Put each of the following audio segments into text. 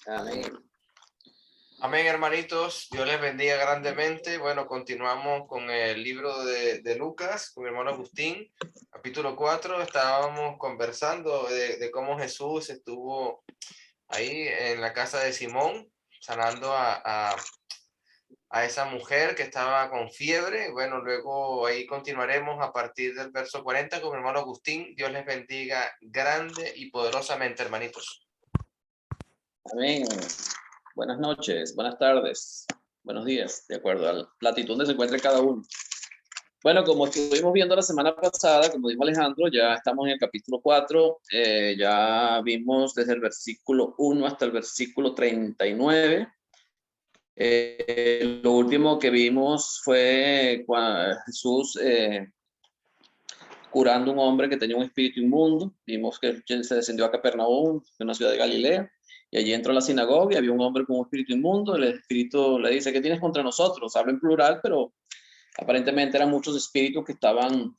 Amén. Amén, hermanitos. Dios les bendiga grandemente. Bueno, continuamos con el libro de Lucas, con mi hermano Agustín, capítulo 4. Estábamos conversando de cómo Jesús estuvo ahí en la casa de Simón, sanando a esa mujer que estaba con fiebre. Bueno, luego ahí continuaremos a partir del verso 40 con mi hermano Agustín. Dios les bendiga grande y poderosamente, hermanitos. Amén. Buenas noches, buenas tardes, buenos días, de acuerdo a la latitud donde se encuentre cada uno. Bueno, como estuvimos viendo la semana pasada, como dijo Alejandro, ya estamos en el capítulo 4, ya vimos desde el versículo 1 hasta el versículo 39. Lo último que vimos fue cuando Jesús curando a un hombre que tenía un espíritu inmundo. Vimos que se descendió a Capernaum, de una ciudad de Galilea, y allí entró a la sinagoga y había un hombre con un espíritu inmundo. El espíritu le dice: ¿qué tienes contra nosotros? Habla en plural, pero aparentemente eran muchos espíritus que estaban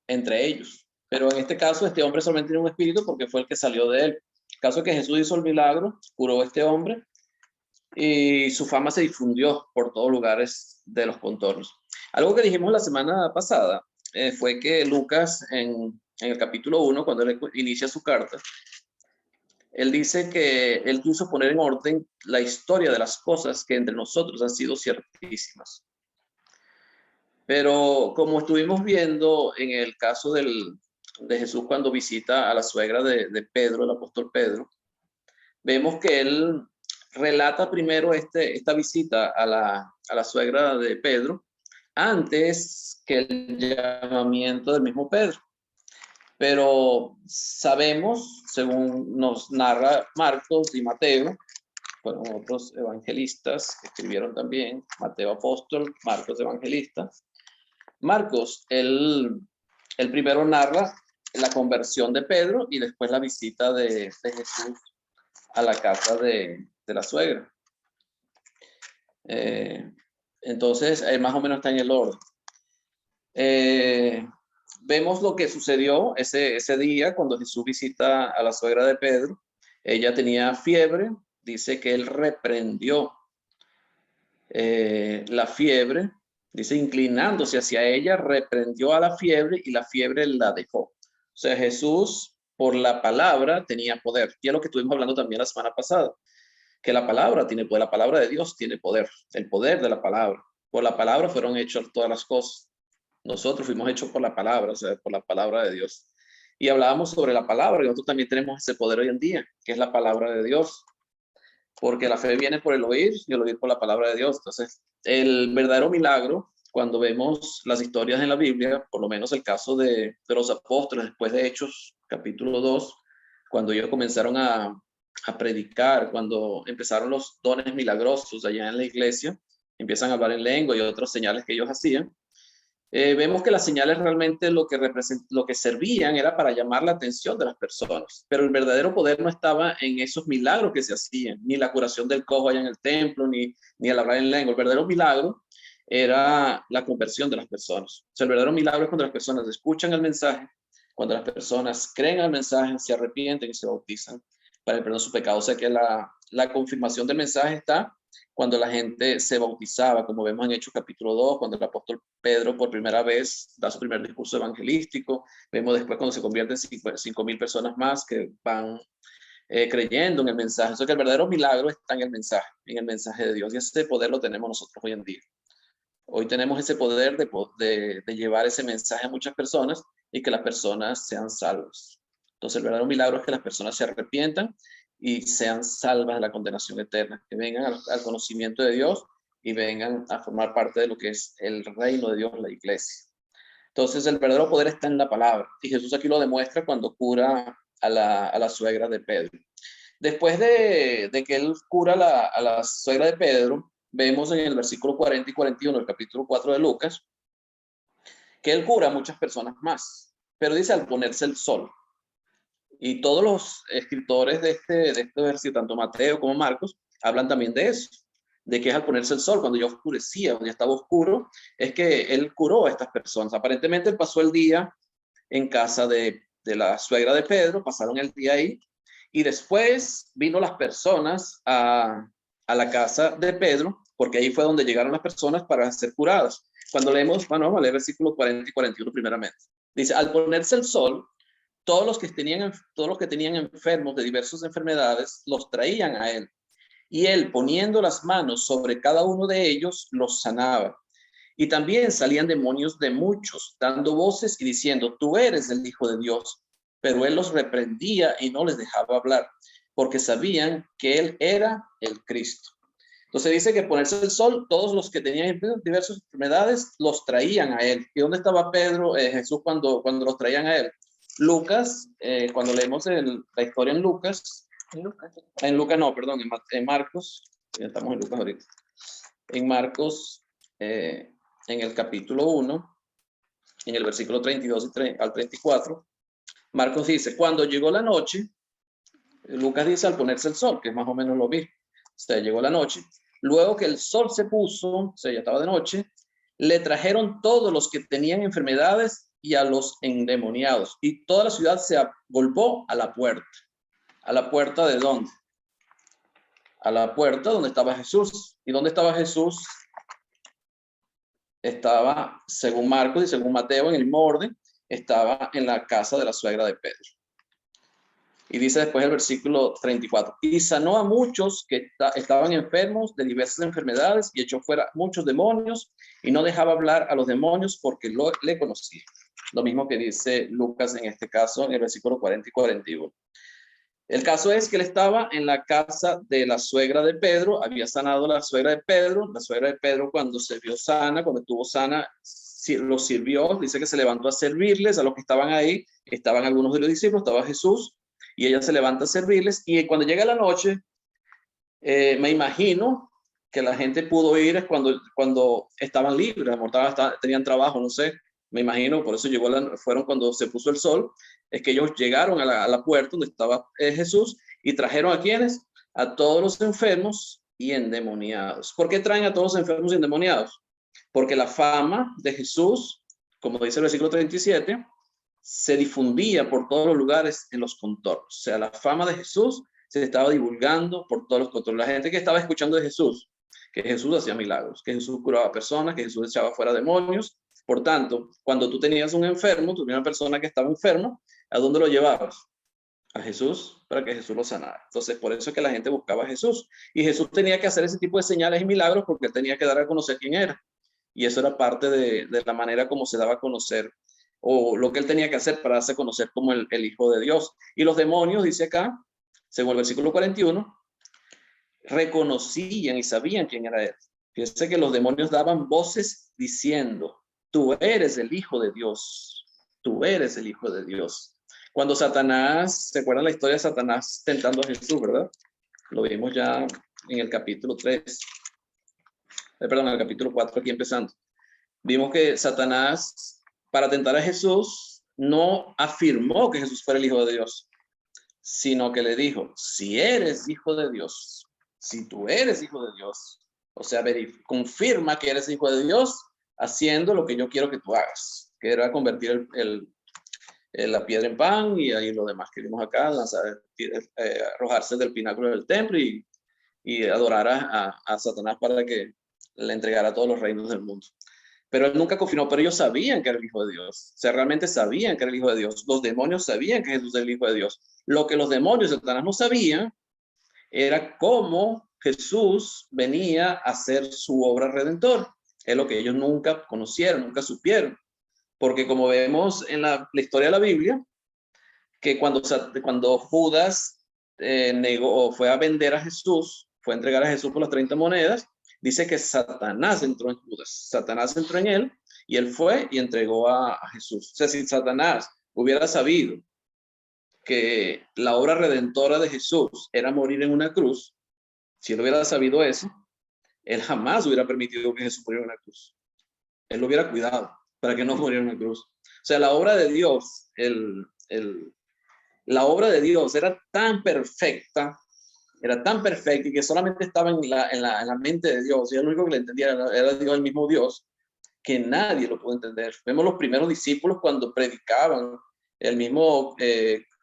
entre ellos. Pero en este caso, este hombre solamente tiene un espíritu porque fue el que salió de él. El caso es que Jesús hizo el milagro, curó a este hombre y su fama se difundió por todos lugares de los contornos. Algo que dijimos la semana pasada fue que Lucas, en el capítulo 1, cuando él inicia su carta, él dice que él quiso poner en orden la historia de las cosas que entre nosotros han sido ciertísimas. Pero como estuvimos viendo en el caso de Jesús cuando visita a la suegra de Pedro, el apóstol Pedro, vemos que él relata primero esta visita a la suegra de Pedro antes que el llamamiento del mismo Pedro. Pero sabemos, según nos narra Marcos y Mateo, fueron otros evangelistas que escribieron también, Mateo apóstol, Marcos evangelista. Marcos, él primero narra la conversión de Pedro y después la visita de Jesús a la casa de la suegra. Entonces, más o menos está en el orden. Vemos lo que sucedió ese día cuando Jesús visita a la suegra de Pedro. Ella tenía fiebre, dice que él reprendió la fiebre, dice inclinándose hacia ella, reprendió a la fiebre y la fiebre la dejó. O sea, Jesús por la palabra tenía poder. Y es lo que estuvimos hablando también la semana pasada, que la palabra tiene poder, la palabra de Dios tiene poder, el poder de la palabra. Por la palabra fueron hechas todas las cosas. Nosotros fuimos hechos por la palabra, o sea, por la palabra de Dios. Y hablábamos sobre la palabra, y nosotros también tenemos ese poder hoy en día, que es la palabra de Dios. Porque la fe viene por el oír y el oír por la palabra de Dios. Entonces, el verdadero milagro, cuando vemos las historias en la Biblia, por lo menos el caso de los apóstoles después de Hechos, capítulo 2, cuando ellos comenzaron a predicar, cuando empezaron los dones milagrosos allá en la iglesia, empiezan a hablar en lengua y otras señales que ellos hacían. Vemos que las señales realmente lo que servían era para llamar la atención de las personas, pero el verdadero poder no estaba en esos milagros que se hacían, ni la curación del cojo allá en el templo, ni el hablar en lengua. El verdadero milagro era la conversión de las personas. O sea, el verdadero milagro es cuando las personas escuchan el mensaje, cuando las personas creen al mensaje, se arrepienten y se bautizan para el perdón de sus pecados. O sea que la confirmación del mensaje está cuando la gente se bautizaba, como vemos en Hechos capítulo 2, cuando el apóstol Pedro por primera vez da su primer discurso evangelístico. Vemos después cuando se convierten 5.000 personas más que van creyendo en el mensaje. Eso que el verdadero milagro está en el mensaje de Dios. Y ese poder lo tenemos nosotros hoy en día. Hoy tenemos ese poder de llevar ese mensaje a muchas personas y que las personas sean salvas. Entonces el verdadero milagro es que las personas se arrepientan y sean salvas de la condenación eterna, que vengan al conocimiento de Dios y vengan a formar parte de lo que es el reino de Dios, la iglesia. Entonces el verdadero poder está en la palabra y Jesús aquí lo demuestra cuando cura a la suegra de Pedro. Después de que él cura a la suegra de Pedro, vemos en el versículo 40 y 41 del capítulo 4 de Lucas que él cura a muchas personas más, pero dice al ponerse el sol. Y todos los escritores de este versículo, tanto Mateo como Marcos, hablan también de eso, de que es al ponerse el sol, cuando ya oscurecía, cuando ya estaba oscuro, es que él curó a estas personas. Aparentemente él pasó el día en casa de la suegra de Pedro, pasaron el día ahí, Y después vino las personas a la casa de Pedro, porque ahí fue donde llegaron las personas para ser curadas. Cuando leemos, bueno, vamos a leer versículos 40 y 41 primeramente. Dice, al ponerse el sol, todos los que tenían enfermos de diversas enfermedades los traían a él. Y él, poniendo las manos sobre cada uno de ellos, los sanaba. Y también salían demonios de muchos, dando voces y diciendo, tú eres el Hijo de Dios. Pero él los reprendía y no les dejaba hablar, porque sabían que él era el Cristo. Entonces dice que ponerse el sol, todos los que tenían diversas enfermedades los traían a él. ¿Y dónde estaba Pedro, Jesús, cuando los traían a él? Lucas, cuando leemos la historia en Lucas, en Lucas no, perdón, en Marcos, ya estamos en Lucas ahorita, en Marcos, en el capítulo 1, en el versículo 32 al 34, Marcos dice, cuando llegó la noche, Lucas dice al ponerse el sol, que es más o menos lo mismo, o sea, llegó la noche, luego que el sol se puso, o sea, ya estaba de noche, le trajeron todos los que tenían enfermedades y a los endemoniados, y toda la ciudad se agolpó a la puerta. ¿A la puerta de dónde? A la puerta donde estaba Jesús. ¿Y dónde estaba Jesús? Estaba, según Marcos y según Mateo, en el mismo orden, estaba en la casa de la suegra de Pedro. Y dice después el versículo 34, y sanó a muchos que estaban enfermos de diversas enfermedades y echó fuera muchos demonios y no dejaba hablar a los demonios porque le conocía. Lo mismo que dice Lucas en este caso en el versículo 40 y 41. El caso es que él estaba en la casa de la suegra de Pedro, había sanado a la suegra de Pedro cuando se vio sana, cuando estuvo sana, los sirvió, dice que se levantó a servirles a los que estaban ahí, estaban algunos de los discípulos, estaba Jesús, y ella se levanta a servirles, y cuando llega la noche, me imagino que la gente pudo ir es cuando estaban libres, tenían trabajo, no sé, me imagino, por eso fueron cuando se puso el sol, es que ellos llegaron a la puerta donde estaba Jesús y trajeron a quienes, a todos los enfermos y endemoniados. ¿Por qué traen a todos los enfermos y endemoniados? Porque la fama de Jesús, como dice el versículo 37, se difundía por todos los lugares en los contornos. O sea, la fama de Jesús se estaba divulgando por todos los contornos. La gente que estaba escuchando de Jesús, que Jesús hacía milagros, que Jesús curaba personas, que Jesús echaba fuera demonios. Por tanto, cuando tú tenías un enfermo, tú tenías una persona que estaba enferma, ¿a dónde lo llevabas? A Jesús, para que Jesús lo sanara. Entonces, por eso es que la gente buscaba a Jesús. Y Jesús tenía que hacer ese tipo de señales y milagros porque tenía que dar a conocer quién era. Y eso era parte de la manera como se daba a conocer, o lo que él tenía que hacer para darse a conocer como el Hijo de Dios. Y los demonios, dice acá, según el versículo 41, reconocían y sabían quién era él. Fíjense que los demonios daban voces diciendo, tú eres el Hijo de Dios, tú eres el Hijo de Dios. Cuando Satanás, ¿se acuerdan la historia de Satanás tentando a Jesús, verdad? Lo vimos ya en el capítulo 3. Perdón, en el capítulo 4, aquí empezando. Vimos que Satanás, para tentar a Jesús, no afirmó que Jesús fuera el Hijo de Dios, sino que le dijo, si eres Hijo de Dios, si tú eres Hijo de Dios, o sea, confirma que eres Hijo de Dios haciendo lo que yo quiero que tú hagas, que era convertir la piedra en pan y ahí lo demás que vimos acá, arrojarse del pináculo del templo y adorar a Satanás para que le entregara todos los reinos del mundo. Pero él nunca confirmó, pero ellos sabían que era el Hijo de Dios. O sea, realmente sabían que era el Hijo de Dios. Los demonios sabían que Jesús era el Hijo de Dios. Lo que los demonios de Satanás no sabían era cómo Jesús venía a hacer su obra redentora. Es lo que ellos nunca conocieron, nunca supieron. Porque como vemos en la historia de la Biblia, que cuando Judas negó o fue a vender a Jesús, fue a entregar a Jesús por las 30 monedas, dice que Satanás entró en Judas. Satanás entró en él y él fue y entregó a Jesús. O sea, si Satanás hubiera sabido que la obra redentora de Jesús era morir en una cruz, si él hubiera sabido eso, él jamás hubiera permitido que Jesús muriera en una cruz. Él lo hubiera cuidado para que no muriera en una cruz. O sea, la obra de Dios, la obra de Dios era tan perfecta y que solamente estaba en la mente de Dios, y el único que le entendía era Dios, el mismo Dios, que nadie lo pudo entender. Vemos los primeros discípulos cuando predicaban, el mismo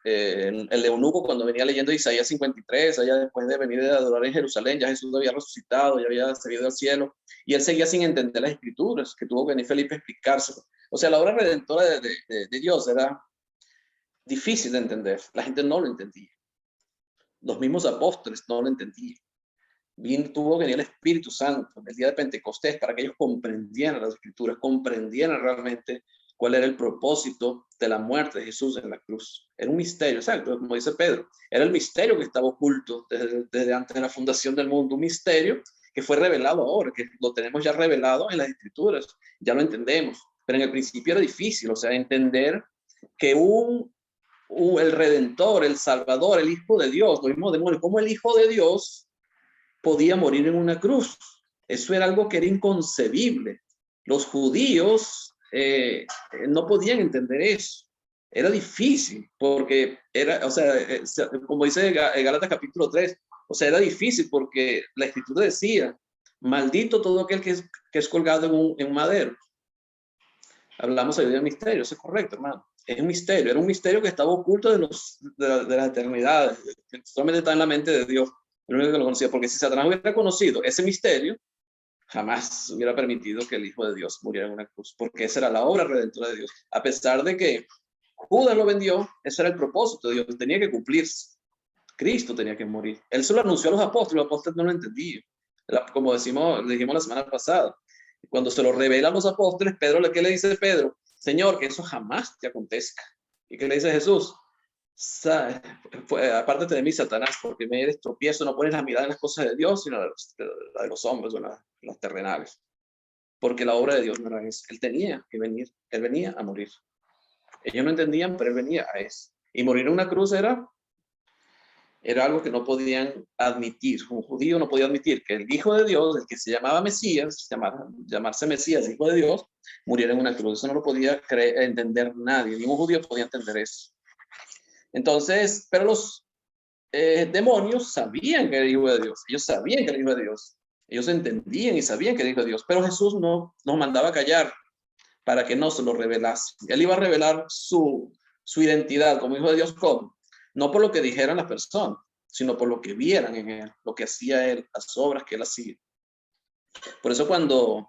el eunuco cuando venía leyendo Isaías 53, allá después de venir de adorar en Jerusalén, ya Jesús había resucitado, ya había salido al cielo, y él seguía sin entender las escrituras, que tuvo que venir Felipe a explicárselo. O sea, la obra redentora de Dios era difícil de entender, la gente no lo entendía. Los mismos apóstoles no lo entendían. Tuvo que venir el Espíritu Santo el día de Pentecostés para que ellos comprendieran las escrituras, comprendieran realmente cuál era el propósito de la muerte de Jesús en la cruz. Era un misterio, exacto, como dice Pedro. Era el misterio que estaba oculto desde antes de la fundación del mundo, un misterio que fue revelado ahora, que lo tenemos ya revelado en las escrituras, ya lo entendemos. Pero en el principio era difícil, o sea, entender que el Redentor, el Salvador, el Hijo de Dios, lo mismo demonios, como el Hijo de Dios podía morir en una cruz. Eso era algo que era inconcebible. Los judíos no podían entender eso. Era difícil porque era, o sea, como dice Gálatas capítulo 3, o sea, era difícil porque la escritura decía, maldito todo aquel que es colgado en un madero. Hablamos hoy de misterio, eso es correcto, hermano. Es un misterio, era un misterio que estaba oculto de la eternidad, que solamente está en la mente de Dios, el único que lo conocía, porque si Satanás hubiera conocido ese misterio, jamás hubiera permitido que el Hijo de Dios muriera en una cruz, porque esa era la obra redentora de Dios. A pesar de que Judas lo vendió, ese era el propósito de Dios, tenía que cumplirse. Cristo tenía que morir. Él se lo anunció a los apóstoles no lo entendían. Como dijimos la semana pasada, cuando se lo revela a los apóstoles, Pedro, ¿qué le dice Pedro? Señor, que eso jamás te acontezca. ¿Y qué le dice Jesús? Apártate de mí, Satanás, porque me eres tropiezo, no pones la mirada en las cosas de Dios, sino la de los hombres, o las terrenales. Porque la obra de Dios no era esa. Él tenía que venir, él venía a morir. Ellos no entendían, pero él venía a eso. Y morir en una cruz era algo que no podían admitir. Un judío no podía admitir que el Hijo de Dios, el que se llamaba Mesías, llamarse Mesías, Hijo de Dios, muriera en una cruz. Eso no lo podía entender nadie. Ningún judío podía entender eso. Entonces, pero los demonios sabían que era el Hijo de Dios. Ellos sabían que era el Hijo de Dios. Ellos entendían y sabían que era el Hijo de Dios. Pero Jesús no nos mandaba a callar para que no se lo revelase. Él iba a revelar su identidad como Hijo de Dios, ¿cómo? No por lo que dijeran las personas, sino por lo que vieran en él, lo que hacía él, las obras que él hacía. Por eso cuando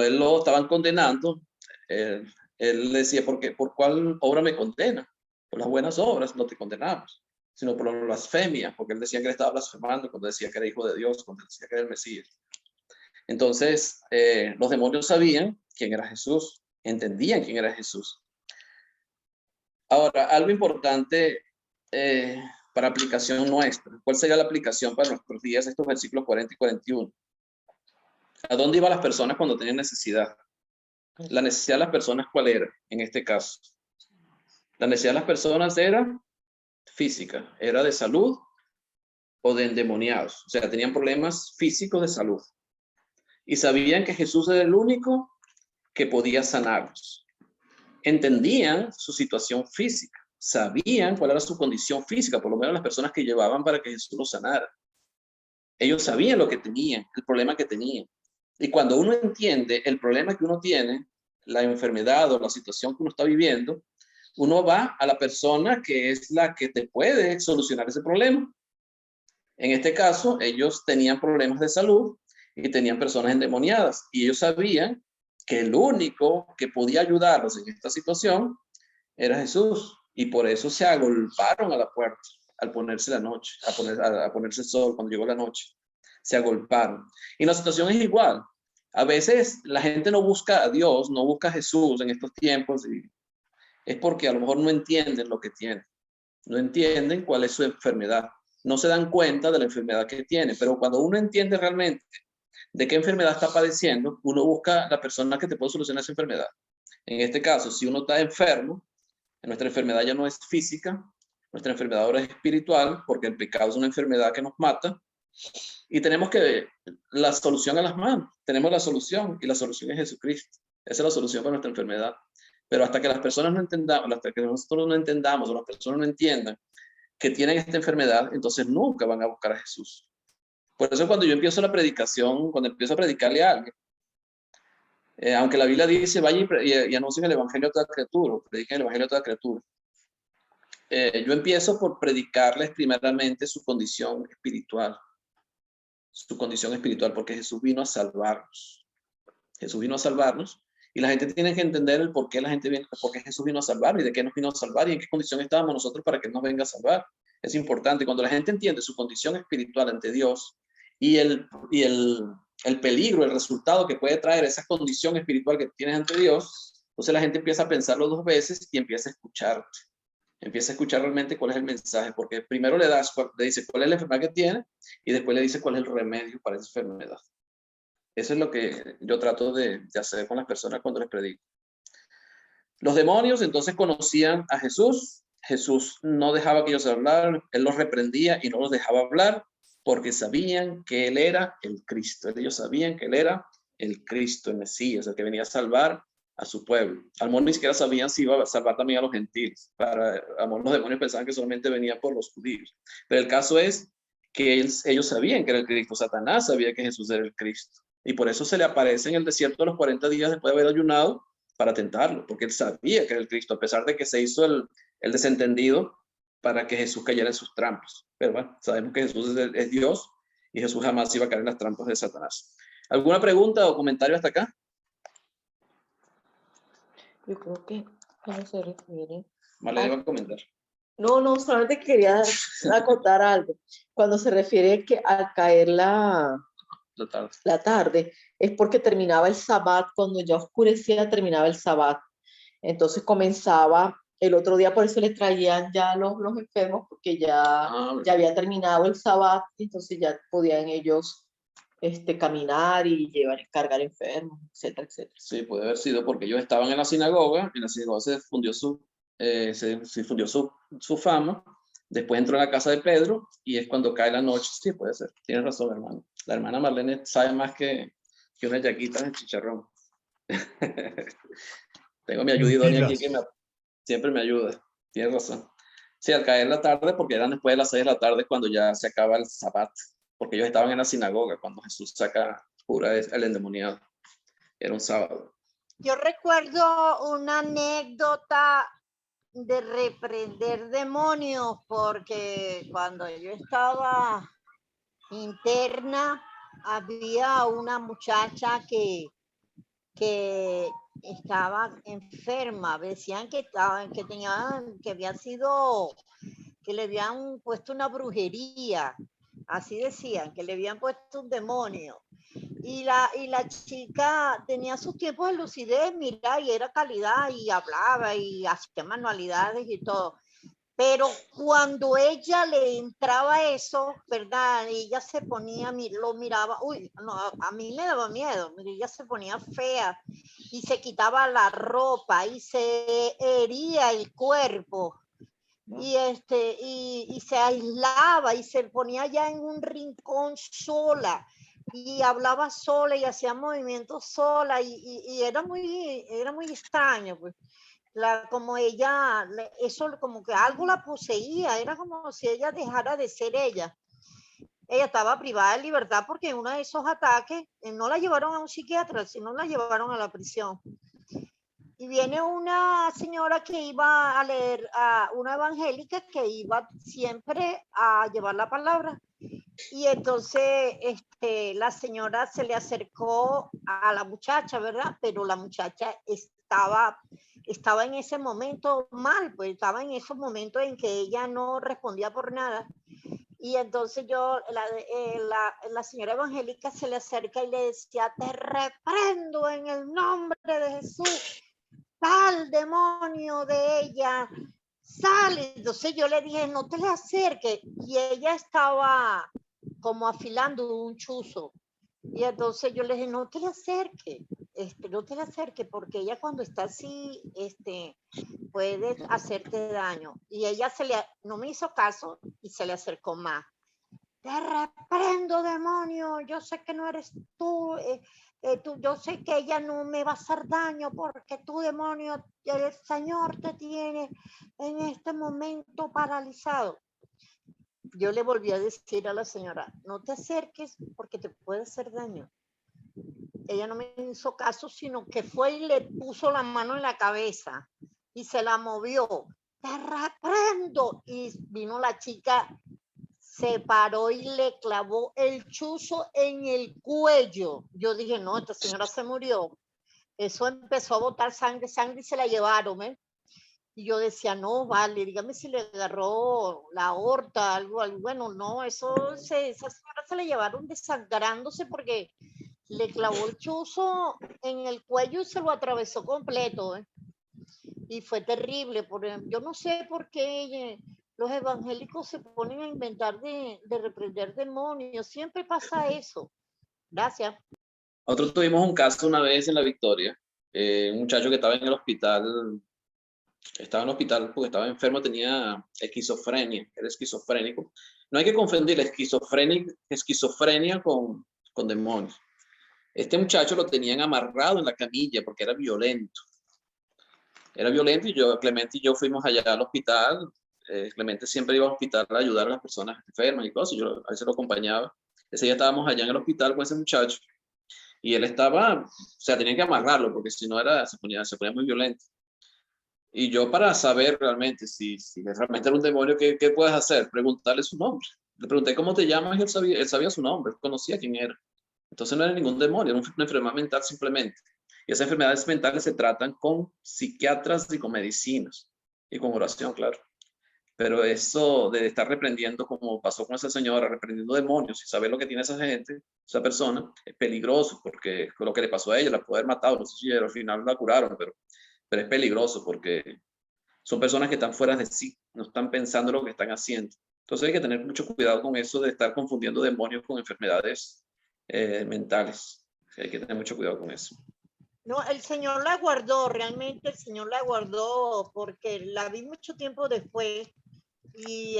él lo estaban condenando, él decía, ¿por cuál obra me condena? Por las buenas obras no te condenamos, sino por la blasfemia, porque él decía que él estaba blasfemando cuando decía que era Hijo de Dios, cuando decía que era el Mesías. Entonces, los demonios sabían quién era Jesús, entendían quién era Jesús. Ahora, algo importante para aplicación nuestra. ¿Cuál sería la aplicación para nuestros días, estos versículos 40 y 41? ¿A dónde iban las personas cuando tenían necesidad? La necesidad de las personas, ¿cuál era en este caso? La necesidad de las personas era física, era de salud o de endemoniados. O sea, tenían problemas físicos de salud. Y sabían que Jesús era el único que podía sanarlos. Entendían su situación física, sabían cuál era su condición física, por lo menos las personas que llevaban para que Jesús los sanara. Ellos sabían lo que tenían, el problema que tenían. Y cuando uno entiende el problema que uno tiene, la enfermedad o la situación que uno está viviendo, uno va a la persona que es la que te puede solucionar ese problema. En este caso, ellos tenían problemas de salud y tenían personas endemoniadas. Y ellos sabían que el único que podía ayudarlos en esta situación era Jesús. Y por eso se agolparon a la puerta al ponerse la noche, a ponerse el sol cuando llegó la noche. Se agolparon. Y la situación es igual. A veces la gente no busca a Dios, no busca a Jesús en estos tiempos. Y es porque a lo mejor no entienden lo que tienen. No entienden cuál es su enfermedad. No se dan cuenta de la enfermedad que tiene. Pero cuando uno entiende realmente de qué enfermedad está padeciendo, uno busca a la persona que te puede solucionar esa enfermedad. En este caso, si uno está enfermo, nuestra enfermedad ya no es física, nuestra enfermedad ahora es espiritual, porque el pecado es una enfermedad que nos mata, y tenemos la solución a las manos, tenemos la solución, y la solución es Jesucristo. Esa es la solución para nuestra enfermedad. Pero hasta que las personas no entendamos, hasta que nosotros no entendamos, o las personas no entiendan que tienen esta enfermedad, entonces nunca van a buscar a Jesús. Por eso cuando yo empiezo la predicación, cuando empiezo a predicarle a alguien, aunque la Biblia dice, vaya y anuncien el evangelio a toda criatura, prediquen el evangelio a toda criatura. Yo empiezo por predicarles primeramente su condición espiritual. Su condición espiritual, porque Jesús vino a salvarnos. Jesús vino a salvarnos y la gente tiene que entender el por qué la gente viene, por qué Jesús vino a salvarnos y de qué nos vino a salvar y en qué condición estábamos nosotros para que Él nos venga a salvar. Es importante. Cuando la gente entiende su condición espiritual ante Dios y el peligro, el resultado que puede traer esa condición espiritual que tienes ante Dios, entonces la gente empieza a pensarlo 2 veces y empieza a escucharte. Empieza a escuchar realmente cuál es el mensaje, porque primero le dice cuál es la enfermedad que tiene y después le dice cuál es el remedio para esa enfermedad. Eso es lo que yo trato de hacer con las personas cuando les predico. Los demonios entonces conocían a Jesús. Jesús no dejaba que ellos hablaran, Él los reprendía y no los dejaba hablar porque sabían que Él era el Cristo. Ellos sabían que Él era el Cristo, el Mesías, el que venía a salvar a su pueblo. Al menos ni siquiera sabían si iba a salvar también a los gentiles. Los demonios pensaban que solamente venía por los judíos. Pero el caso es que ellos sabían que era el Cristo. Satanás sabía que Jesús era el Cristo. Y por eso se le aparece en el desierto a los 40 días después de haber ayunado para tentarlo, porque él sabía que era el Cristo, a pesar de que se hizo el desentendido para que Jesús cayera en sus trampas. Pero bueno, sabemos que Jesús es Dios y Jesús jamás iba a caer en las trampas de Satanás. ¿Alguna pregunta o comentario hasta acá? Yo creo que no se refiere. Vale, va a comentar. No, solamente quería acotar algo. Cuando se refiere que al caer la tarde, es porque terminaba el sabbat, cuando ya oscurecía terminaba el sabbat. Entonces comenzaba el otro día, por eso le traían ya los enfermos, porque ya había terminado el sabbat, entonces ya podían ellos caminar y cargar enfermos, etcétera, etcétera. Sí, puede haber sido porque ellos estaban en la sinagoga se difundió su fama, después entró a la casa de Pedro y es cuando cae la noche. Sí, puede ser, tienes razón, hermano. La hermana Marlene sabe más que una yaquita de chicharrón. Tengo mi ayudidora aquí que siempre me ayuda. Tienes razón. Sí, al caer la tarde, porque eran después de las 6 de la tarde cuando ya se acaba el sabbat, porque ellos estaban en la sinagoga cuando Jesús cura el endemoniado. Era un sábado. Yo recuerdo una anécdota de reprender demonios, porque cuando yo estaba interna había una muchacha que estaba enferma. Decían que que le habían puesto una brujería, así decían, que le habían puesto un demonio. Y la chica tenía sus tiempos de lucidez, mira, y era calidad, y hablaba, y hacía manualidades y todo. Pero cuando ella le entraba eso, ¿verdad? Ella se ponía, lo miraba, uy, no, a mí me daba miedo, ella se ponía fea y se quitaba la ropa y se hería el cuerpo. Y se aislaba y se ponía ya en un rincón sola y hablaba sola y hacía movimientos sola y era muy extraño, pues. Como ella, eso como que algo la poseía, era como si ella dejara de ser ella. Ella estaba privada de libertad porque en uno de esos ataques no la llevaron a un psiquiatra, sino la llevaron a la prisión. Y viene una señora que iba a leer, una evangélica que iba siempre a llevar la palabra. Y entonces la señora se le acercó a la muchacha, ¿verdad? Pero la muchacha estaba en ese momento mal, pues estaba en esos momentos en que ella no respondía por nada. Y entonces la señora evangélica se le acerca y le decía, te reprendo en el nombre de Jesús, sal demonio de ella, sale. Entonces yo le dije, no te le acerques. Y ella estaba como afilando un chuzo. Y entonces yo le dije, no te le acerques, no te le acerques, porque ella cuando está así, puede hacerte daño. Y ella no me hizo caso y se le acercó más. Te reprendo, demonio, yo sé que no eres tú, yo sé que ella no me va a hacer daño porque tú, demonio, el Señor te tiene en este momento paralizado. Yo le volví a decir a la señora, no te acerques porque te puede hacer daño. Ella no me hizo caso, sino que fue y le puso la mano en la cabeza y se la movió. te reprendo. Y vino la chica, se paró y le clavó el chuzo en el cuello. Yo dije, no, esta señora se murió. Eso empezó a botar sangre y se la llevaron, ¿eh? Y yo decía, no, vale, dígame si le agarró la aorta, algo. Bueno, no, esa señora se la llevaron desangrándose porque le clavó el chuzo en el cuello y se lo atravesó completo, ¿eh? Y fue terrible. Yo no sé por qué los evangélicos se ponen a inventar de reprender demonios. Siempre pasa eso. Gracias. Nosotros tuvimos un caso una vez en La Victoria, un muchacho que estaba en el hospital porque estaba enfermo, tenía esquizofrenia, era esquizofrénico. No hay que confundir esquizofrenia con demonios. Este muchacho lo tenían amarrado en la camilla porque era violento. Era violento y Clemente y yo fuimos allá al hospital. Clemente siempre iba al hospital a ayudar a las personas enfermas y cosas. Yo a veces lo acompañaba. Ese día estábamos allá en el hospital con ese muchacho y él estaba, o sea, tenían que amarrarlo porque si no se ponía muy violento. Y yo, para saber realmente si realmente era un demonio, ¿qué puedes hacer? Preguntarle su nombre. Le pregunté cómo te llamas y él sabía su nombre, conocía quién era. Entonces no era ningún demonio, era una enfermedad mental simplemente. Y esas enfermedades mentales se tratan con psiquiatras y con medicinas y con oración, claro. Pero eso de estar reprendiendo, como pasó con esa señora, reprendiendo demonios y saber lo que tiene esa gente, esa persona, es peligroso, porque lo que le pasó a ella, la pudo haber matado, no sé si al final la curaron, pero es peligroso porque son personas que están fuera de sí, no están pensando lo que están haciendo. Entonces hay que tener mucho cuidado con eso de estar confundiendo demonios con enfermedades mentales. Hay que tener mucho cuidado con eso. No, el Señor la guardó, realmente el Señor la guardó porque la vi mucho tiempo después y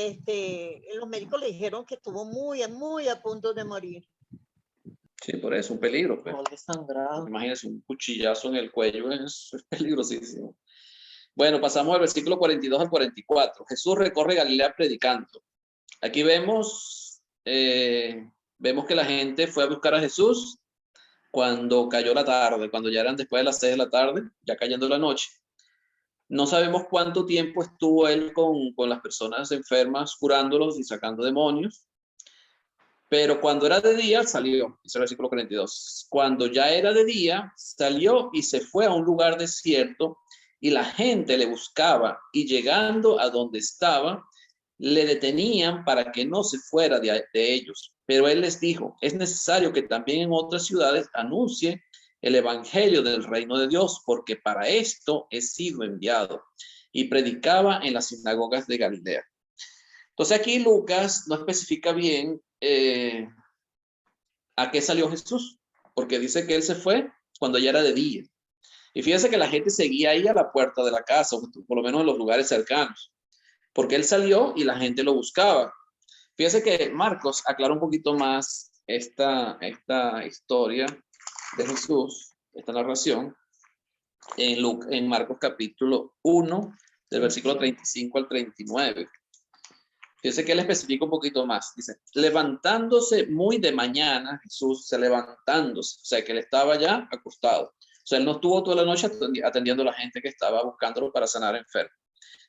los médicos le dijeron que estuvo muy a punto de morir. Sí, por eso, un peligro. Pues. Imagínense, un cuchillazo en el cuello, es peligrosísimo. Bueno, pasamos al versículo 42 al 44. Jesús recorre Galilea predicando. Aquí vemos que la gente fue a buscar a Jesús cuando cayó la tarde, cuando ya eran después de las 6 de la tarde, ya cayendo la noche. No sabemos cuánto tiempo estuvo él con las personas enfermas, curándolos y sacando demonios. Pero cuando era de día, salió, dice el versículo 42. Cuando ya era de día, salió y se fue a un lugar desierto y la gente le buscaba y llegando a donde estaba, le detenían para que no se fuera de ellos. Pero él les dijo, es necesario que también en otras ciudades anuncie el evangelio del reino de Dios, porque para esto he sido enviado. Y predicaba en las sinagogas de Galilea. Entonces aquí Lucas no especifica bien a qué salió Jesús, porque dice que él se fue cuando ya era de día. Y fíjense que la gente seguía ahí a la puerta de la casa, por lo menos en los lugares cercanos, porque él salió y la gente lo buscaba. Fíjense que Marcos aclara un poquito más esta historia de Jesús, esta narración, en Marcos capítulo 1, del versículo 35 al 39. Fíjense que él especifica un poquito más. Dice, levantándose muy de mañana, Jesús levantándose, o sea que él estaba ya acostado. O sea, él no estuvo toda la noche atendiendo a la gente que estaba buscándolo para sanar enfermos.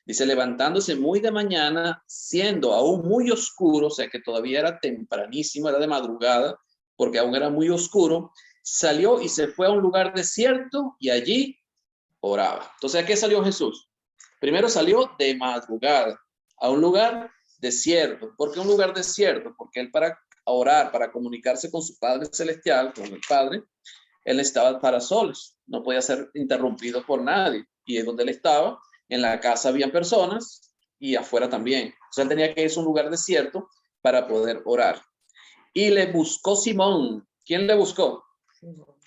Dice, levantándose muy de mañana, siendo aún muy oscuro, o sea que todavía era tempranísimo, era de madrugada, porque aún era muy oscuro, salió y se fue a un lugar desierto y allí oraba. Entonces, ¿a qué salió Jesús? Primero salió de madrugada a un lugar desierto. ¿Por qué un lugar desierto? Porque él, para orar, para comunicarse con su Padre Celestial, con el Padre, él estaba estar solos, no podía ser interrumpido por nadie. Y es donde él estaba, en la casa había personas y afuera también. O sea, él tenía que irse a un lugar desierto para poder orar. Y le buscó Simón. ¿Quién le buscó?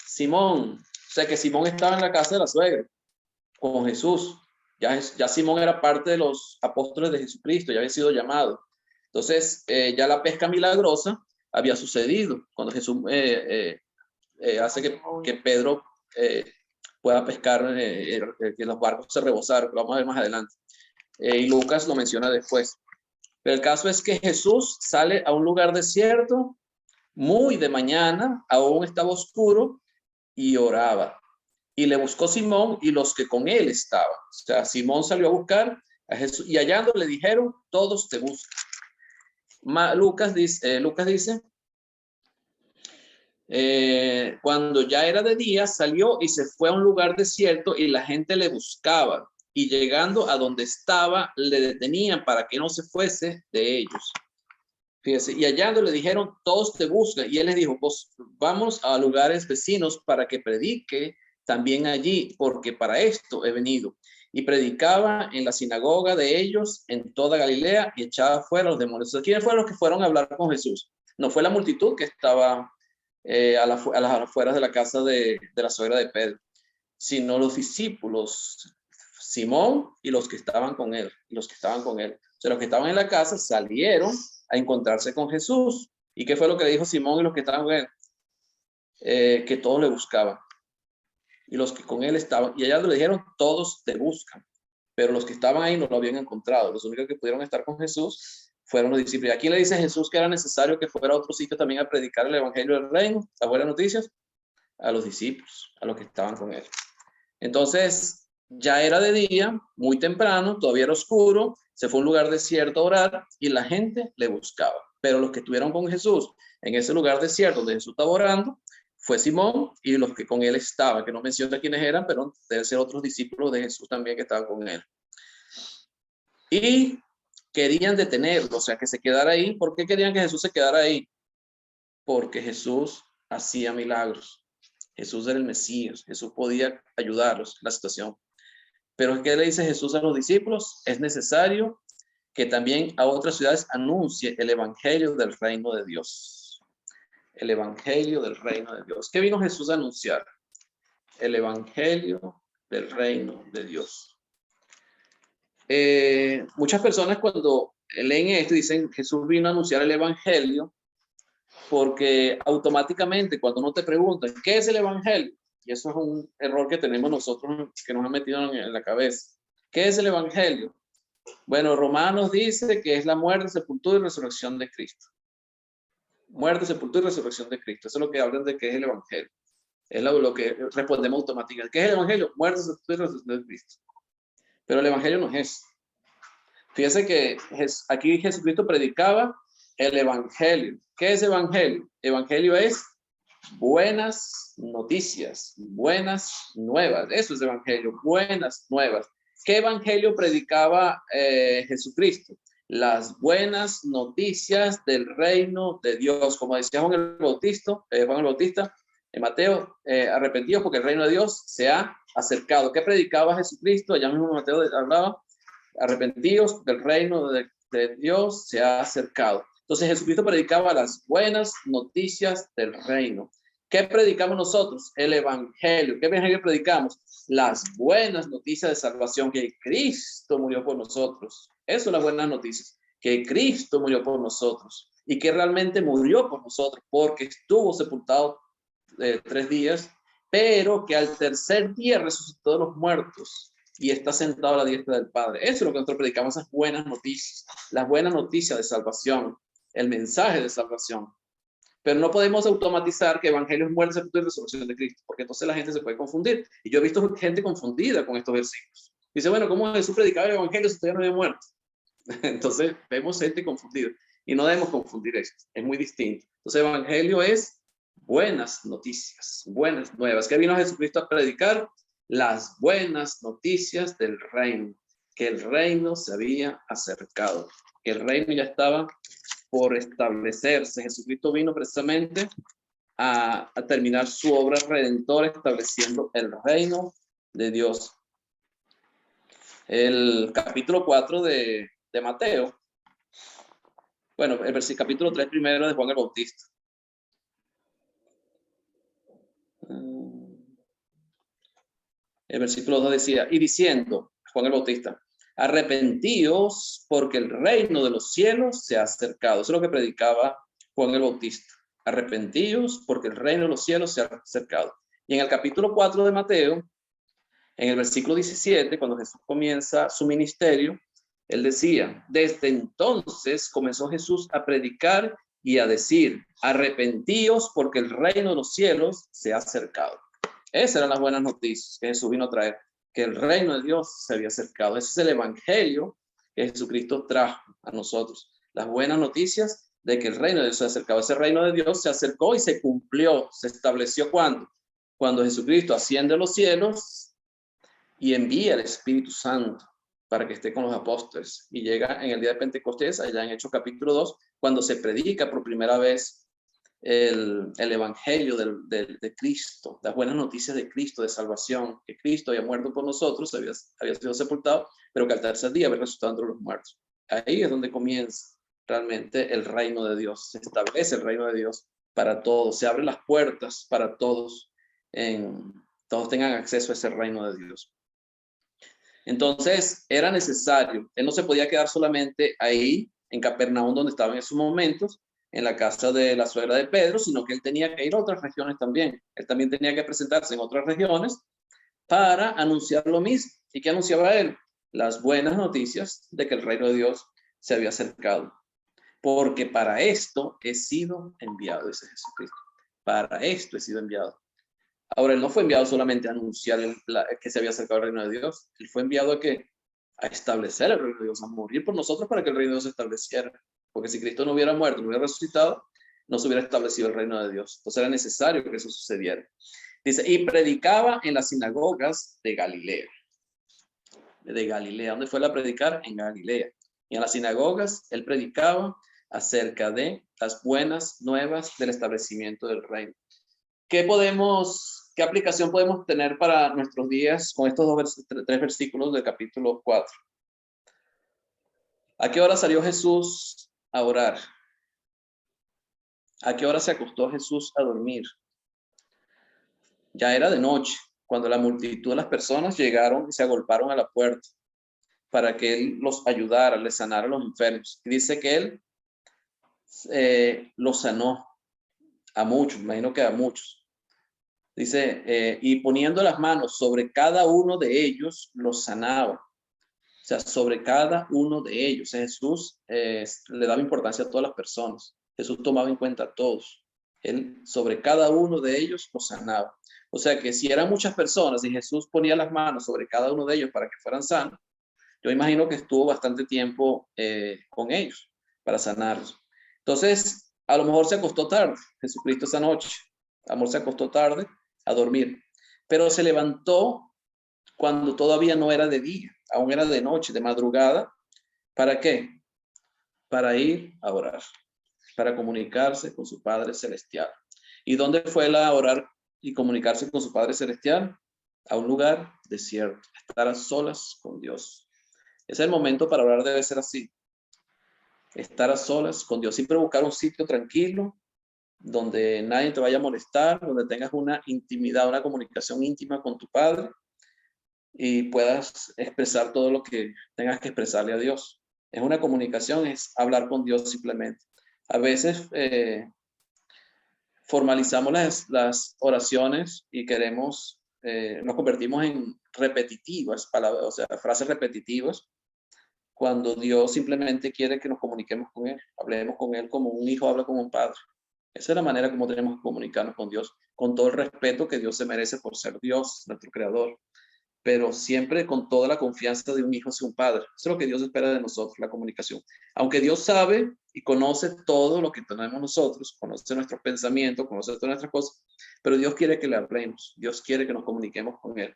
Simón. O sea, que Simón estaba en la casa de la suegra con Jesús. Ya Simón era parte de los apóstoles de Jesucristo, ya había sido llamado. Entonces, ya la pesca milagrosa había sucedido cuando Jesús hace que Pedro pueda pescar, que los barcos se rebosaron, lo vamos a ver más adelante. Y Lucas lo menciona después. Pero el caso es que Jesús sale a un lugar desierto, muy de mañana, aún estaba oscuro, y oraba. Y le buscó Simón y los que con él estaban. O sea, Simón salió a buscar a Jesús, y hallando le dijeron, todos te buscan. Lucas dice, cuando ya era de día, salió y se fue a un lugar desierto y la gente le buscaba. Y llegando a donde estaba, le detenían para que no se fuese de ellos. Fíjese, y hallando le dijeron, todos te buscan. Y él les dijo, pues vamos a lugares vecinos para que predique también allí, porque para esto he venido. Y predicaba en la sinagoga de ellos en toda Galilea y echaba fuera los demonios. ¿Quiénes fueron los que fueron a hablar con Jesús? No fue la multitud que estaba a las afueras de la casa de la suegra de Pedro, sino los discípulos, Simón y los que estaban con él. O sea, los que estaban en la casa salieron a encontrarse con Jesús. ¿Y qué fue lo que le dijo Simón y los que estaban con él? Que todos le buscaban. Y los que con él estaban, y allá le dijeron, todos te buscan. Pero los que estaban ahí no lo habían encontrado. Los únicos que pudieron estar con Jesús fueron los discípulos. ¿Y a quién le dice Jesús que era necesario que fuera a otro sitio también a predicar el evangelio del reino, las buenas noticias? A los discípulos, a los que estaban con él. Entonces, ya era de día, muy temprano, todavía era oscuro, se fue a un lugar desierto a orar y la gente le buscaba. Pero los que estuvieron con Jesús en ese lugar desierto donde Jesús estaba orando, fue Simón y los que con él estaban, que no menciona quiénes eran, pero deben ser otros discípulos de Jesús también que estaban con él. Y querían detenerlo, o sea, que se quedara ahí. ¿Por qué querían que Jesús se quedara ahí? Porque Jesús hacía milagros. Jesús era el Mesías, Jesús podía ayudarlos en la situación. Pero ¿qué le dice Jesús a los discípulos? Es necesario que también a otras ciudades anuncie el evangelio del reino de Dios. El evangelio del reino de Dios. ¿Qué vino Jesús a anunciar? El evangelio del reino de Dios. Muchas personas cuando leen esto dicen Jesús vino a anunciar el evangelio, porque automáticamente cuando uno te pregunta ¿qué es el evangelio? Y eso es un error que tenemos nosotros, que nos ha metido en la cabeza. ¿Qué es el evangelio? Bueno, Romanos dice que es la muerte, sepultura y resurrección de Cristo. Muerte, sepultura y resurrección de Cristo. Eso es lo que hablan de qué es el evangelio. Es lo que respondemos automáticamente. ¿Qué es el evangelio? Muerte, sepultura y resurrección de Cristo. Pero el evangelio no es eso. Fíjese que aquí Jesucristo predicaba el evangelio. ¿Qué es evangelio? Evangelio es buenas noticias, buenas nuevas. Eso es evangelio, buenas nuevas. ¿Qué evangelio predicaba Jesucristo? Las buenas noticias del reino de Dios. Como decía Juan el Bautista en Mateo, arrepentidos porque el reino de Dios se ha acercado. ¿Qué predicaba Jesucristo? Allá mismo Mateo hablaba, arrepentidos porque el reino de Dios se ha acercado. Entonces Jesucristo predicaba las buenas noticias del reino. ¿Qué predicamos nosotros? El evangelio. ¿Qué evangelio predicamos? Las buenas noticias de salvación, que Cristo murió por nosotros. Eso es las buenas noticias, que Cristo murió por nosotros y que realmente murió por nosotros porque estuvo sepultado 3 días, pero que al tercer día resucitó de los muertos y está sentado a la diestra del Padre. Eso es lo que nosotros predicamos, esas buenas noticias, las buenas noticias de salvación, el mensaje de salvación. Pero no podemos automatizar que evangelio es muerte, sepultura y resurrección de Cristo, porque entonces la gente se puede confundir. Y yo he visto gente confundida con estos versículos. Dice, bueno, ¿cómo Jesús predicaba el evangelio si todavía no había muerto? Entonces vemos gente confundida y no debemos confundir esto. Es muy distinto. Entonces evangelio es buenas noticias, buenas nuevas. ¿Qué vino Jesucristo a predicar? Las buenas noticias del reino. Que el reino se había acercado. Que el reino ya estaba por establecerse. Jesucristo vino precisamente a terminar su obra redentora, estableciendo el reino de Dios. El capítulo 4 de Mateo, bueno, el capítulo 3 primero de Juan el Bautista. El versículo 2 decía, y diciendo, Juan el Bautista, arrepentíos porque el reino de los cielos se ha acercado. Eso es lo que predicaba Juan el Bautista. Arrepentíos porque el reino de los cielos se ha acercado. Y en el capítulo 4 de Mateo, en el versículo 17, cuando Jesús comienza su ministerio, él decía, desde entonces comenzó Jesús a predicar y a decir, arrepentíos porque el reino de los cielos se ha acercado. Esas eran las buenas noticias que Jesús vino a traer, que el reino de Dios se había acercado. Ese es el evangelio que Jesucristo trajo a nosotros. Las buenas noticias de que el reino de Dios se acercaba. Ese reino de Dios se acercó y se cumplió, se estableció ¿cuándo? Cuando Jesucristo asciende a los cielos y envía el Espíritu Santo para que esté con los apóstoles. Y llega en el día de Pentecostés, allá en Hechos capítulo 2, cuando se predica por primera vez el evangelio de Cristo, las buenas noticias de Cristo, de salvación, que Cristo había muerto por nosotros, había sido sepultado, pero que al tercer día había resucitado entre los muertos. Ahí es donde comienza realmente el reino de Dios, se establece el reino de Dios para todos, se abren las puertas para todos, todos tengan acceso a ese reino de Dios. Entonces era necesario, él no se podía quedar solamente ahí en Capernaum, donde estaba en esos momentos, en la casa de la suegra de Pedro, sino que él tenía que ir a otras regiones también. Él también tenía que presentarse en otras regiones para anunciar lo mismo. ¿Y qué anunciaba él? Las buenas noticias de que el reino de Dios se había acercado. Porque para esto he sido enviado, dice Jesucristo. Para esto he sido enviado. Ahora, él no fue enviado solamente a anunciar que se había acercado el reino de Dios. Él fue enviado a establecer el reino de Dios, a morir por nosotros para que el reino de Dios se estableciera. Porque si Cristo no hubiera muerto, no hubiera resucitado, no se hubiera establecido el reino de Dios. Entonces era necesario que eso sucediera. Dice, y predicaba en las sinagogas de Galilea. De Galilea. ¿Dónde fue a predicar? En Galilea. Y en las sinagogas él predicaba acerca de las buenas nuevas del establecimiento del reino. ¿Qué aplicación podemos tener para nuestros días con estos tres versículos del capítulo 4? ¿A qué hora salió Jesús a orar? ¿A qué hora se acostó Jesús a dormir? Ya era de noche, cuando la multitud de las personas llegaron y se agolparon a la puerta para que él los ayudara, les sanara a los enfermos. Y dice que él los sanó a muchos, imagino que a muchos. Dice, y poniendo las manos sobre cada uno de ellos, los sanaba. O sea, sobre cada uno de ellos. Jesús le daba importancia a todas las personas. Jesús tomaba en cuenta a todos. Él sobre cada uno de ellos los sanaba. O sea que si eran muchas personas y Jesús ponía las manos sobre cada uno de ellos para que fueran sanos, yo imagino que estuvo bastante tiempo con ellos para sanarlos. Entonces, a lo mejor se acostó tarde, Jesucristo esa noche. A lo mejor se acostó tarde a dormir, pero se levantó cuando todavía no era de día, aún era de noche, de madrugada. ¿Para qué? Para ir a orar, para comunicarse con su Padre Celestial. ¿Y dónde fue él a orar y comunicarse con su Padre Celestial? A un lugar desierto, estar a solas con Dios. Es el momento para orar, debe ser así. Estar a solas con Dios, siempre buscar un sitio tranquilo, donde nadie te vaya a molestar, donde tengas una intimidad, una comunicación íntima con tu Padre y puedas expresar todo lo que tengas que expresarle a Dios. Es una comunicación, es hablar con Dios simplemente. A veces formalizamos las oraciones y queremos, nos convertimos en repetitivas, palabras, o sea, frases repetitivas, cuando Dios simplemente quiere que nos comuniquemos con Él, hablemos con Él como un hijo habla con un padre. Esa es la manera como tenemos que comunicarnos con Dios, con todo el respeto que Dios se merece por ser Dios, nuestro creador, pero siempre con toda la confianza de un hijo hacia un padre. Eso es lo que Dios espera de nosotros, la comunicación. Aunque Dios sabe y conoce todo lo que tenemos nosotros, conoce nuestros pensamientos, conoce todas nuestras cosas, pero Dios quiere que le hablemos, Dios quiere que nos comuniquemos con Él.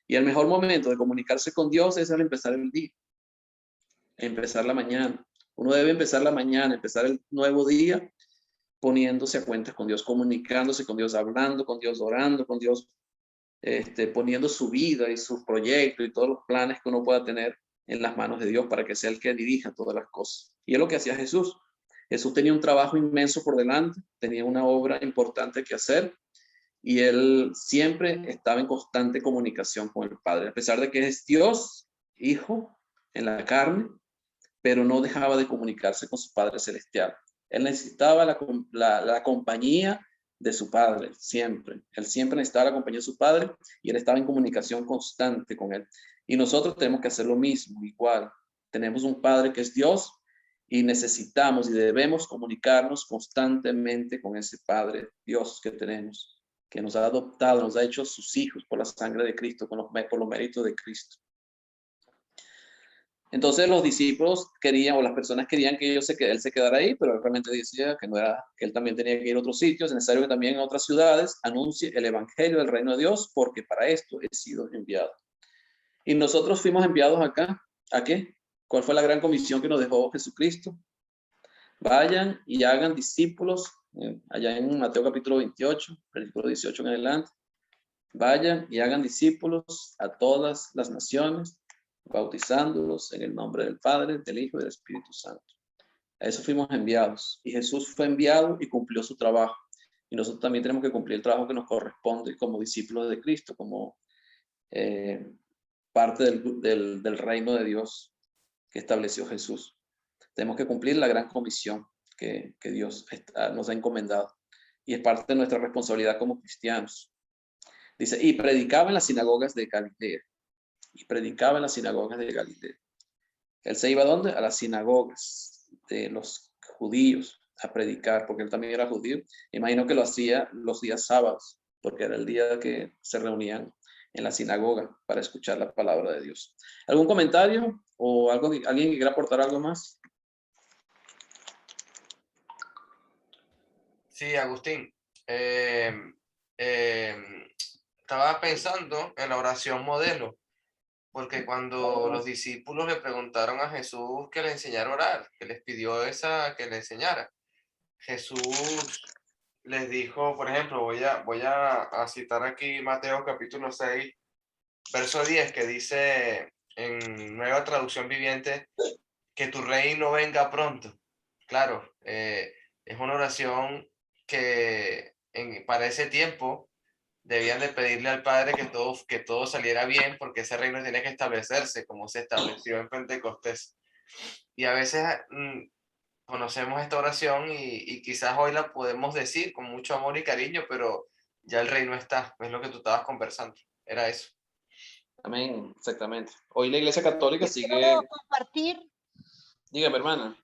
Y el mejor momento de comunicarse con Dios es al empezar el día, empezar la mañana. Uno debe empezar la mañana, empezar el nuevo día poniéndose a cuentas con Dios, comunicándose con Dios, hablando con Dios, orando con Dios, poniendo su vida y sus proyectos y todos los planes que uno pueda tener en las manos de Dios para que sea el que dirija todas las cosas. Y es lo que hacía Jesús. Jesús tenía un trabajo inmenso por delante, tenía una obra importante que hacer y él siempre estaba en constante comunicación con el Padre, a pesar de que es Dios, Hijo, en la carne, pero no dejaba de comunicarse con su Padre Celestial. Él necesitaba la compañía de su Padre, siempre. Él siempre necesitaba la compañía de su Padre y él estaba en comunicación constante con él. Y nosotros tenemos que hacer lo mismo, igual. Tenemos un Padre que es Dios y necesitamos y debemos comunicarnos constantemente con ese Padre Dios que tenemos, que nos ha adoptado, nos ha hecho sus hijos por la sangre de Cristo, por los méritos de Cristo. Entonces los discípulos querían, o las personas querían que él se quedara ahí, pero él realmente decía que no era, que él también tenía que ir a otros sitios, es necesario que también en otras ciudades anuncie el evangelio del reino de Dios, porque para esto he sido enviado. Y nosotros fuimos enviados acá, ¿a qué? ¿Cuál fue la gran comisión que nos dejó Jesucristo? Vayan y hagan discípulos, allá en Mateo capítulo 28, versículo 18 en adelante. Vayan y hagan discípulos a todas las naciones, bautizándolos en el nombre del Padre, del Hijo y del Espíritu Santo. A eso fuimos enviados. Y Jesús fue enviado y cumplió su trabajo. Y nosotros también tenemos que cumplir el trabajo que nos corresponde como discípulos de Cristo, como parte del reino de Dios que estableció Jesús. Tenemos que cumplir la gran comisión que Dios nos ha encomendado. Y es parte de nuestra responsabilidad como cristianos. Dice, y predicaba en las sinagogas de Galilea. Y predicaba en las sinagogas de Galilea. Él se iba ¿a dónde? A las sinagogas de los judíos a predicar, porque él también era judío. Imagino que lo hacía los días sábados, porque era el día que se reunían en la sinagoga para escuchar la palabra de Dios. ¿Algún comentario o alguien que quiera aportar algo más? Sí, Agustín. Estaba pensando en la oración modelo, porque cuando los discípulos le preguntaron a Jesús que le enseñara a orar, que les pidió que le enseñara, Jesús les dijo, por ejemplo, voy a citar aquí Mateo capítulo 6, verso 10, que dice en Nueva Traducción Viviente, que tu reino venga pronto. Claro, es una oración que para ese tiempo debían de pedirle al Padre que todo saliera bien, porque ese reino tiene que establecerse como se estableció en Pentecostés. Y a veces conocemos esta oración y quizás hoy la podemos decir con mucho amor y cariño, pero ya el reino está, es lo que tú estabas conversando, era eso. Amén, exactamente. Hoy la Iglesia Católica sigue... Quiero compartir. Dígame, hermana.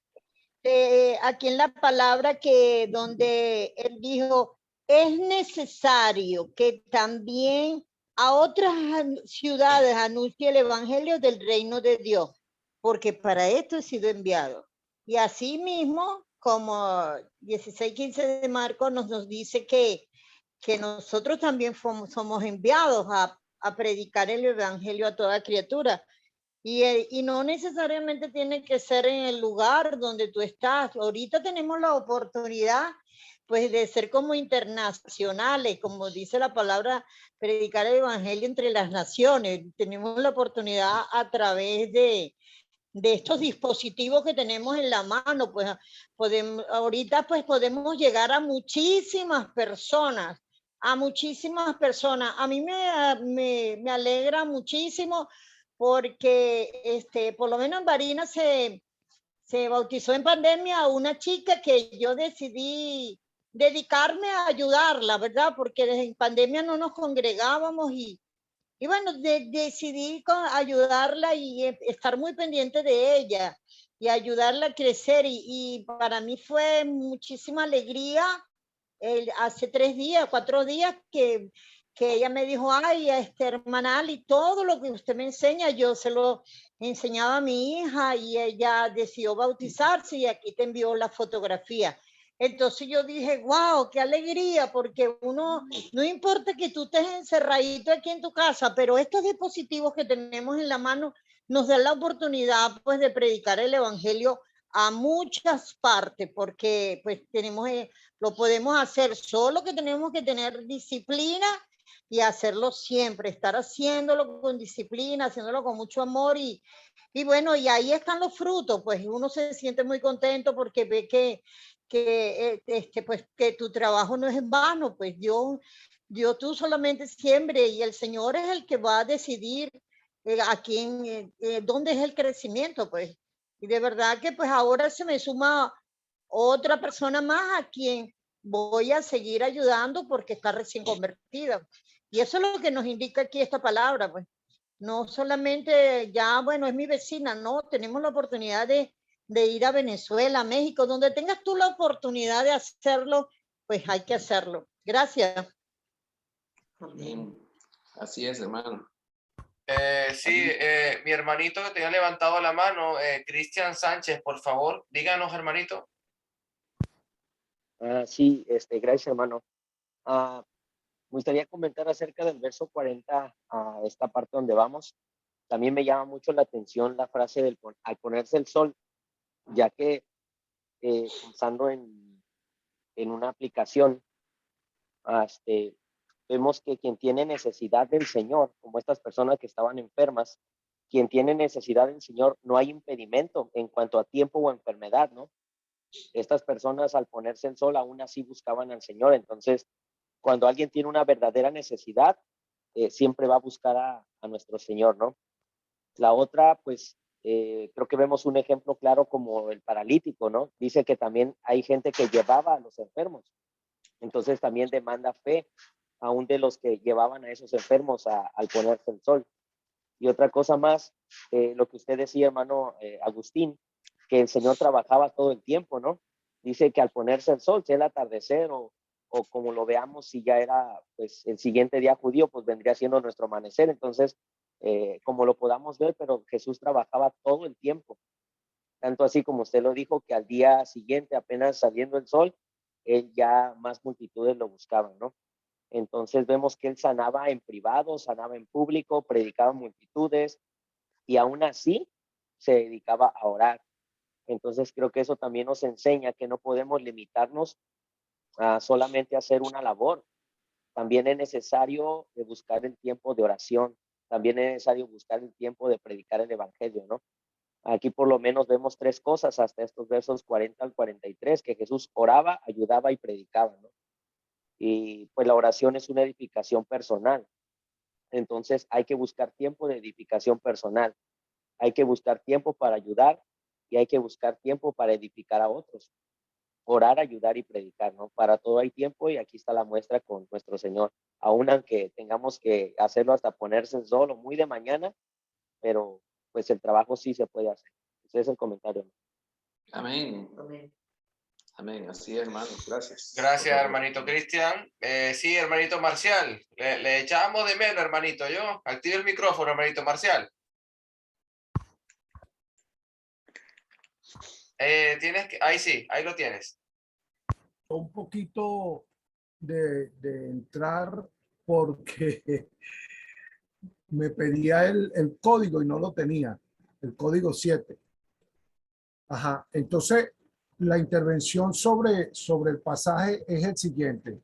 Aquí en la palabra donde él dijo, es necesario que también a otras ciudades anuncie el evangelio del reino de Dios, porque para esto he sido enviado. Y así mismo, como 16:15 de Marcos nos dice que nosotros también somos enviados a predicar el evangelio a toda criatura. Y no necesariamente tiene que ser en el lugar donde tú estás. Ahorita tenemos la oportunidad pues de ser como internacionales, como dice la palabra, predicar el evangelio entre las naciones. Tenemos la oportunidad a través de estos dispositivos que tenemos en la mano, pues ahorita pues podemos llegar a muchísimas personas, A mí me alegra muchísimo porque por lo menos en Barinas se bautizó en pandemia a una chica que yo decidí dedicarme a ayudarla, ¿verdad? Porque en pandemia no nos congregábamos y bueno, decidí ayudarla y estar muy pendiente de ella y ayudarla a crecer. Y para mí fue muchísima alegría hace 4 días que ella me dijo, ay, hermana Ali, todo lo que usted me enseña, yo se lo enseñaba a mi hija y ella decidió bautizarse y aquí te envió la fotografía. Entonces yo dije, wow, qué alegría, porque no importa que tú estés encerradito aquí en tu casa, pero estos dispositivos que tenemos en la mano nos dan la oportunidad pues de predicar el evangelio a muchas partes, porque pues lo podemos hacer, solo que tenemos que tener disciplina y hacerlo siempre, estar haciéndolo con disciplina, haciéndolo con mucho amor y bueno, y ahí están los frutos, pues uno se siente muy contento porque ve que pues que tu trabajo no es en vano, pues Dios tú solamente siempre y el Señor es el que va a decidir dónde es el crecimiento, pues. Y de verdad que pues ahora se me suma otra persona más a quien voy a seguir ayudando porque está recién convertida. Y eso es lo que nos indica aquí esta palabra, pues. No solamente ya, bueno, es mi vecina, no, tenemos la oportunidad de ir a Venezuela, México, donde tengas tú la oportunidad de hacerlo, pues hay que hacerlo. Gracias. Amén. Así es, hermano. Sí, mi hermanito que tenía levantado la mano, Cristian Sánchez, por favor, díganos, hermanito. Sí, gracias, hermano. Me gustaría comentar acerca del verso 40, esta parte donde vamos. También me llama mucho la atención la frase del al ponerse el sol, ya que pensando en una aplicación, vemos que quien tiene necesidad del Señor, como estas personas que estaban enfermas, quien tiene necesidad del Señor, no hay impedimento en cuanto a tiempo o enfermedad, ¿no? Estas personas al ponerse el sol aún así buscaban al Señor. Entonces, cuando alguien tiene una verdadera necesidad, siempre va a buscar a nuestro Señor, ¿no? La otra, pues, creo que vemos un ejemplo claro como el paralítico, ¿no? Dice que también hay gente que llevaba a los enfermos. Entonces también demanda fe aún de los que llevaban a esos enfermos al ponerse el sol. Y otra cosa más, lo que usted decía, hermano Agustín, que el Señor trabajaba todo el tiempo, ¿no? Dice que al ponerse el sol, sea el atardecer o como lo veamos, si ya era pues el siguiente día judío, pues vendría siendo nuestro amanecer. Entonces, como lo podamos ver, pero Jesús trabajaba todo el tiempo. Tanto así como usted lo dijo, que al día siguiente, apenas saliendo el sol, él ya más multitudes lo buscaban, ¿no? Entonces vemos que él sanaba en privado, sanaba en público, predicaba a multitudes y aún así se dedicaba a orar. Entonces creo que eso también nos enseña que no podemos limitarnos a solamente hacer una labor. También es necesario buscar el tiempo de oración, también es necesario buscar el tiempo de predicar el evangelio, ¿no? Aquí por lo menos vemos tres cosas hasta estos versos 40 al 43, que Jesús oraba, ayudaba y predicaba, ¿no? Y pues la oración es una edificación personal. Entonces hay que buscar tiempo de edificación personal. Hay que buscar tiempo para ayudar y hay que buscar tiempo para edificar a otros. Orar, ayudar y predicar, ¿no? Para todo hay tiempo y aquí está la muestra con nuestro Señor. Aún aunque tengamos que hacerlo hasta ponerse solo muy de mañana, pero pues el trabajo sí se puede hacer. Ese es el comentario. Amén. Amén. Amén. Así es, hermano. Gracias. Gracias, hermanito Cristian. Sí, hermanito Marcial. Le echamos de menos, hermanito. Yo. Active el micrófono, hermanito Marcial. Tienes que... Ahí sí, ahí lo tienes. Un poquito de entrar porque me pedía el código y no lo tenía, el código 7. Ajá, entonces la intervención sobre el pasaje es el siguiente.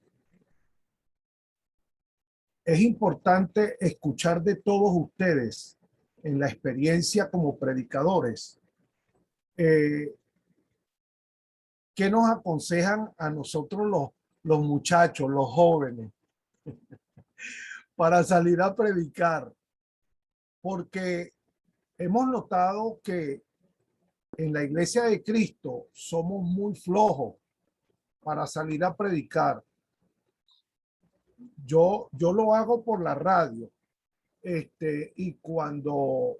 Es importante escuchar de todos ustedes en la experiencia como predicadores. ¿Qué nos aconsejan a nosotros los muchachos, los jóvenes, para salir a predicar? Porque hemos notado que en la Iglesia de Cristo somos muy flojos para salir a predicar. Yo lo hago por la radio, y cuando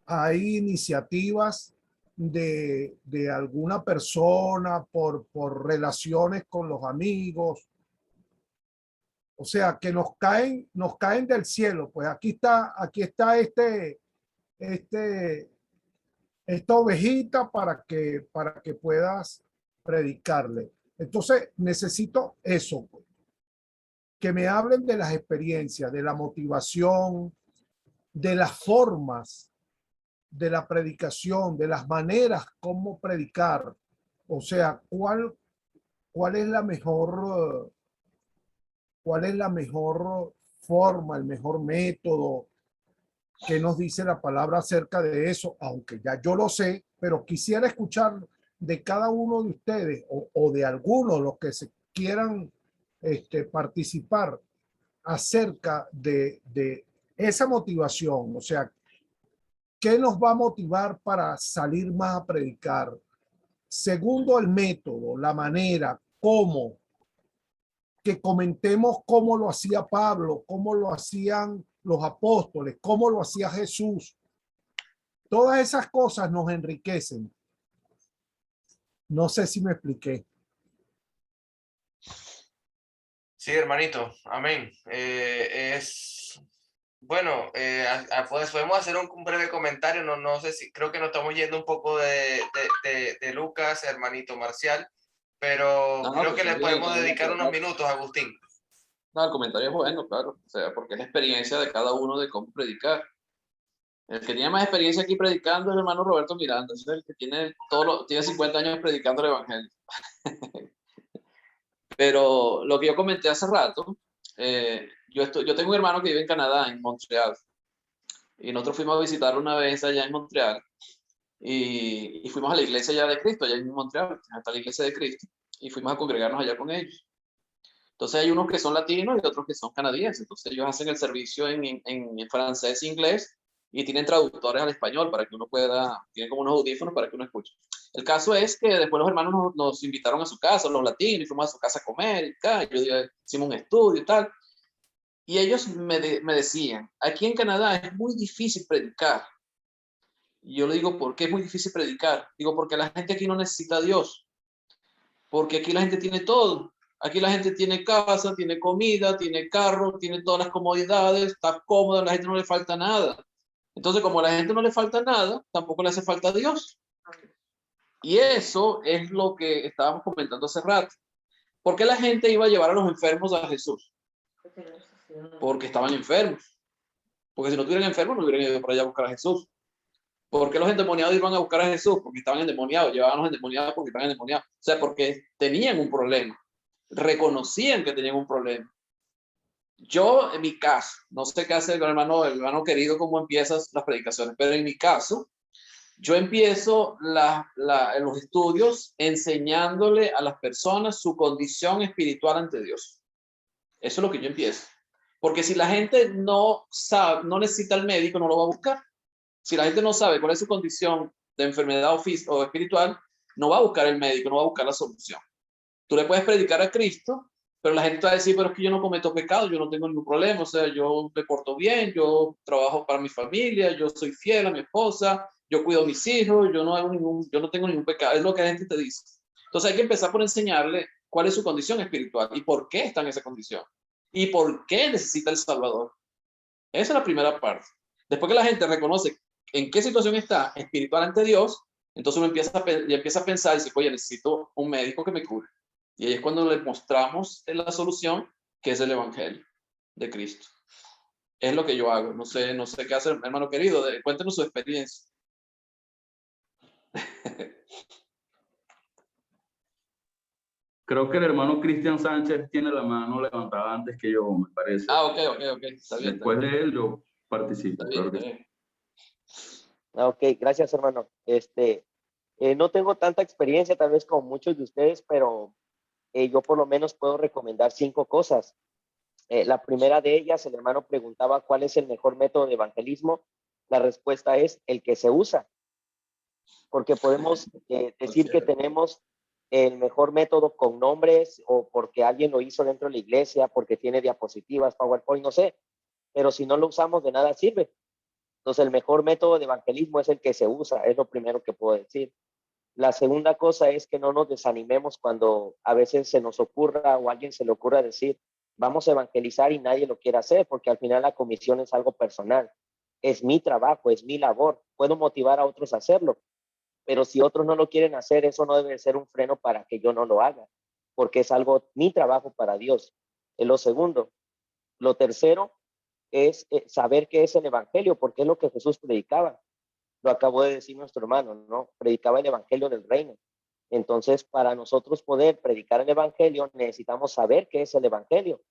hay iniciativas de alguna persona por relaciones con los amigos, o sea, que nos caen del cielo. Pues aquí está esta ovejita para que puedas predicarle. Entonces necesito eso, que me hablen de las experiencias, de la motivación, de las formas de la predicación, de las maneras como predicar. O sea, cuál es la mejor forma, el mejor método. ¿Qué nos dice la palabra acerca de eso? Aunque ya yo lo sé, pero quisiera escuchar de cada uno de ustedes o de algunos los que se quieran participar acerca de esa motivación. O sea, ¿qué nos va a motivar para salir más a predicar? Segundo, el método, la manera, cómo. Que comentemos cómo lo hacía Pablo, cómo lo hacían los apóstoles, cómo lo hacía Jesús. Todas esas cosas nos enriquecen. No sé si me expliqué. Sí, hermanito. Amén. Bueno, pues podemos hacer un breve comentario. No sé si creo que nos estamos yendo un poco de Lucas, hermanito Marcial, pero creo pues que le está bien, podemos dedicar unos minutos a Agustín. No, el comentario es bueno, claro. O sea, porque es la experiencia de cada uno de cómo predicar. El que tiene más experiencia aquí predicando es el hermano Roberto Miranda. Es el que tiene 50 años predicando el evangelio. Pero lo que yo comenté hace rato, yo tengo un hermano que vive en Canadá, en Montreal. Y nosotros fuimos a visitarlo una vez allá en Montreal. Y fuimos a la iglesia allá de Cristo, allá en Montreal, hasta la iglesia de Cristo. Y fuimos a congregarnos allá con ellos. Entonces hay unos que son latinos y otros que son canadienses. Entonces ellos hacen el servicio en francés e inglés y tienen traductores al español para que uno tienen como unos audífonos para que uno escuche. El caso es que después los hermanos nos invitaron a su casa, los latinos, y fuimos a su casa a comer y tal. Hicimos un estudio y tal. Y ellos me decían, aquí en Canadá es muy difícil predicar. Y yo le digo, ¿por qué es muy difícil predicar? Digo, porque la gente aquí no necesita a Dios. Porque aquí la gente tiene todo. Aquí la gente tiene casa, tiene comida, tiene carro, tiene todas las comodidades, está cómoda, a la gente no le falta nada. Entonces, como a la gente no le falta nada, tampoco le hace falta a Dios. Y eso es lo que estábamos comentando hace rato. ¿Por qué la gente iba a llevar a los enfermos a Jesús? Porque estaban enfermos. Porque si no estuvieran enfermos, no hubieran ido por allá a buscar a Jesús. ¿Por qué los endemoniados iban a buscar a Jesús? Porque estaban endemoniados. Llevaban a los endemoniados porque estaban endemoniados. O sea, porque tenían un problema. Reconocían que tenían un problema. Yo, en mi caso, no sé qué hace el hermano querido, cómo empiezas las predicaciones, pero en mi caso, yo empiezo los estudios enseñándole a las personas su condición espiritual ante Dios. Eso es lo que yo empiezo. Porque si la gente no sabe, no necesita al médico, no lo va a buscar. Si la gente no sabe cuál es su condición de enfermedad o espiritual, no va a buscar el médico, no va a buscar la solución. Tú le puedes predicar a Cristo, pero la gente va a decir, pero es que yo no cometo pecado, yo no tengo ningún problema, o sea, yo me porto bien, yo trabajo para mi familia, yo soy fiel a mi esposa, yo cuido a mis hijos, yo no tengo ningún pecado, es lo que la gente te dice. Entonces hay que empezar por enseñarle cuál es su condición espiritual y por qué está en esa condición y por qué necesita el Salvador. Esa es la primera parte. Después que la gente reconoce en qué situación está espiritual ante Dios, entonces uno empieza a pensar y dice, oye, necesito un médico que me cure. Y ahí es cuando le mostramos la solución, que es el Evangelio de Cristo. Es lo que yo hago. No sé qué hacer, hermano querido. Cuéntenos su experiencia. Creo que el hermano Cristian Sánchez tiene la mano levantada antes que yo, me parece. Ok. Está bien. Después de él yo participo. Está bien. Ok, gracias, hermano. No tengo tanta experiencia tal vez como muchos de ustedes, pero yo por lo menos puedo recomendar 5 cosas. La primera de ellas, el hermano preguntaba cuál es el mejor método de evangelismo. La respuesta es el que se usa, porque podemos decir que tenemos el mejor método con nombres o porque alguien lo hizo dentro de la iglesia, porque tiene diapositivas, PowerPoint, no sé, pero si no lo usamos de nada sirve. Entonces el mejor método de evangelismo es el que se usa, es lo primero que puedo decir. La segunda cosa es que no nos desanimemos cuando a veces se nos ocurra o a alguien se le ocurra decir, vamos a evangelizar y nadie lo quiere hacer, porque al final la comisión es algo personal. Es mi trabajo, es mi labor. Puedo motivar a otros a hacerlo, pero si otros no lo quieren hacer, eso no debe ser un freno para que yo no lo haga, porque es algo, mi trabajo para Dios. Es lo segundo. Lo tercero es saber qué es el evangelio, porque es lo que Jesús predicaba. Lo acabó de decir nuestro hermano, ¿no? Predicaba el evangelio del reino. Entonces, para nosotros poder predicar el evangelio, necesitamos saber qué es el evangelio.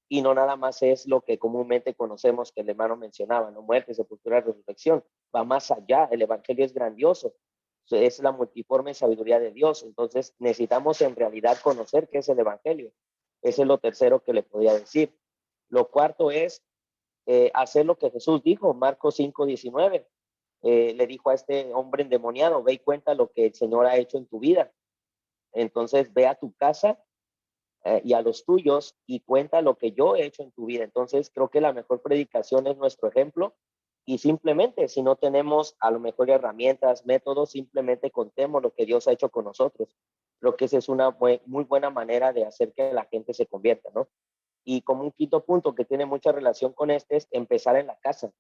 Y no nada más es lo que comúnmente conocemos que el hermano mencionaba, ¿no? Muerte, sepultura, resurrección. Va más allá. El evangelio es grandioso. Es la multiforme sabiduría de Dios. Entonces, necesitamos en realidad conocer qué es el evangelio. Ese es lo tercero que le podía decir. Lo cuarto es hacer lo que Jesús dijo, Marcos 5:19. Le dijo a este hombre endemoniado, ve y cuenta lo que el Señor ha hecho en tu vida. Entonces ve a tu casa y a los tuyos y cuenta lo que yo he hecho en tu vida. Entonces creo que la mejor predicación es nuestro ejemplo y simplemente si no tenemos a lo mejor herramientas, métodos, simplemente contemos lo que Dios ha hecho con nosotros. Creo que esa es una muy buena manera de hacer que la gente se convierta, ¿no? Y como un quinto punto que tiene mucha relación con este es empezar en la casa.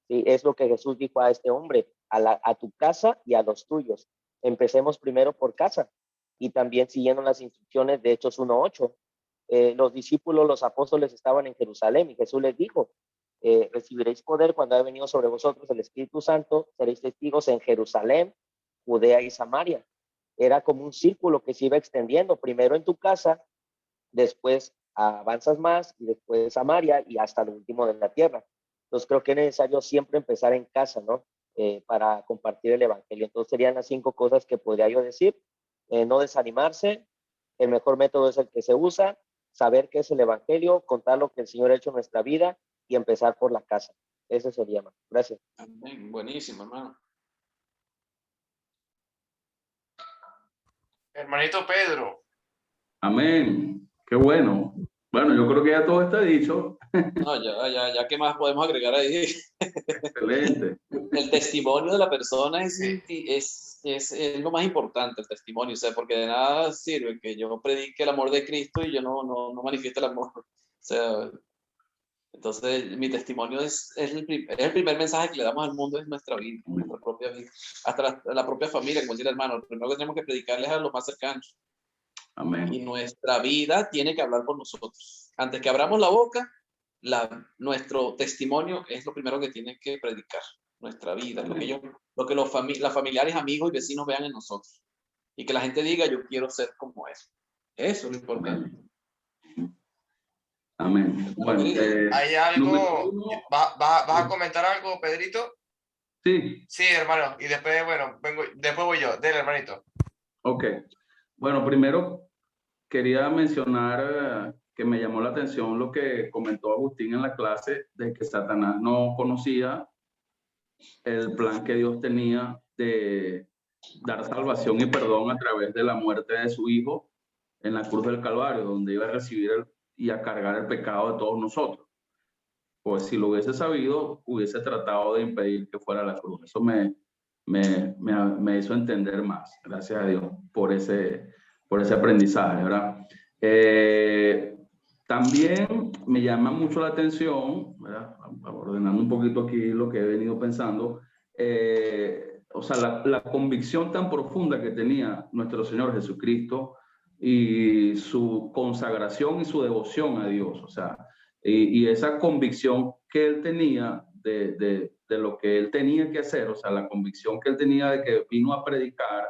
¿Sí? Es lo que Jesús dijo a este hombre, a tu casa y a los tuyos. Empecemos primero por casa. Y también siguiendo las instrucciones de Hechos 1:8. Los discípulos, los apóstoles estaban en Jerusalén y Jesús les dijo, recibiréis poder cuando haya venido sobre vosotros el Espíritu Santo, seréis testigos en Jerusalén, Judea y Samaria. Era como un círculo que se iba extendiendo, primero en tu casa, después avanzas más y después Samaria y hasta lo último de la tierra. Entonces creo que es necesario siempre empezar en casa, ¿no? Para compartir el evangelio. Entonces serían las 5 cosas que podría yo decir. No desanimarse, el mejor método es el que se usa, saber qué es el evangelio, contar lo que el Señor ha hecho en nuestra vida y empezar por la casa. Ese sería, más. Gracias. Amén. Buenísimo, hermano. Hermanito Pedro. Amén. Qué bueno. Bueno, yo creo que ya todo está dicho. No, ya, ¿qué más podemos agregar ahí? Excelente. El testimonio de la persona es lo más importante, el testimonio, o sea, porque de nada sirve que yo predique el amor de Cristo y yo no manifieste el amor. O sea, entonces mi testimonio es el primer mensaje que le damos al mundo, es nuestra vida, nuestra propia vida, hasta la propia familia, como decía el hermano. Lo primero que tenemos que predicarles a los más cercanos. Amén. Y nuestra vida tiene que hablar por nosotros. Antes que abramos la boca, nuestro testimonio es lo primero que tiene que predicar. Nuestra vida, lo que los familiares, amigos y vecinos vean en nosotros. Y que la gente diga, yo quiero ser como él. Eso es lo importante. Amén. Bueno, ¿Hay algo? ¿Vas a comentar algo, Pedrito? Sí. Sí, hermano. Y después, bueno, después voy yo. Dele, hermanito. Ok. Bueno, primero quería mencionar que me llamó la atención lo que comentó Agustín en la clase de que Satanás no conocía el plan que Dios tenía de dar salvación y perdón a través de la muerte de su Hijo en la cruz del Calvario, donde iba a recibir y a cargar el pecado de todos nosotros. Pues si lo hubiese sabido, hubiese tratado de impedir que fuera a la cruz. Eso me hizo entender más, gracias a Dios, por ese aprendizaje, ¿verdad? También me llama mucho la atención, ¿verdad? Ordenando un poquito aquí lo que he venido pensando, o sea, la convicción tan profunda que tenía nuestro Señor Jesucristo y su consagración y su devoción a Dios, o sea, y esa convicción que él tenía de lo que él tenía que hacer, o sea, la convicción que él tenía de que vino a predicar,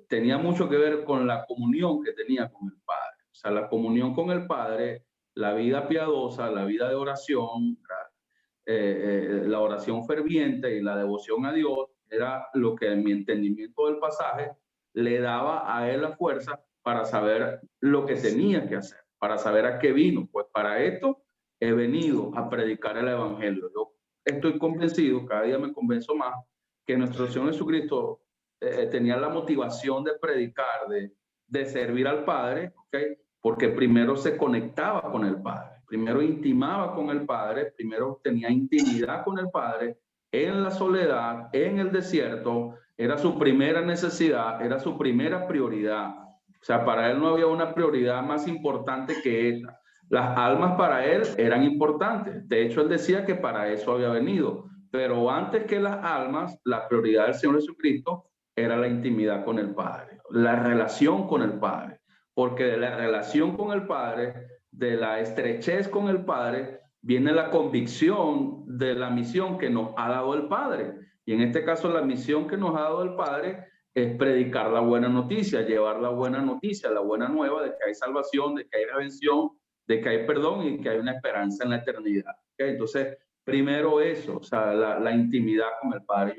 tenía mucho que ver con la comunión que tenía con el Padre. O sea, la comunión con el Padre, la vida piadosa, la vida de oración, la oración ferviente y la devoción a Dios, era lo que en mi entendimiento del pasaje le daba a él la fuerza para saber lo que tenía que hacer, para saber a qué vino. Pues para esto he venido a predicar el evangelio. Yo estoy convencido, cada día me convenzo más, que nuestro Señor Jesucristo tenía la motivación de predicar, de servir al Padre, ¿okay? Porque primero se conectaba con el Padre, primero intimaba con el Padre, primero tenía intimidad con el Padre en la soledad, en el desierto. Era su primera necesidad, era su primera prioridad. O sea, para él no había una prioridad más importante que esta. Las almas para él eran importantes. De hecho, él decía que para eso había venido. Pero antes que las almas, la prioridad del Señor Jesucristo era la intimidad con el Padre, la relación con el Padre. Porque de la relación con el Padre, de la estrechez con el Padre, viene la convicción de la misión que nos ha dado el Padre. Y en este caso, la misión que nos ha dado el Padre es predicar la buena noticia, llevar la buena noticia, la buena nueva de que hay salvación, de que hay redención, de que hay perdón y que hay una esperanza en la eternidad. ¿Okay? Entonces, primero eso, o sea, la intimidad con el Padre.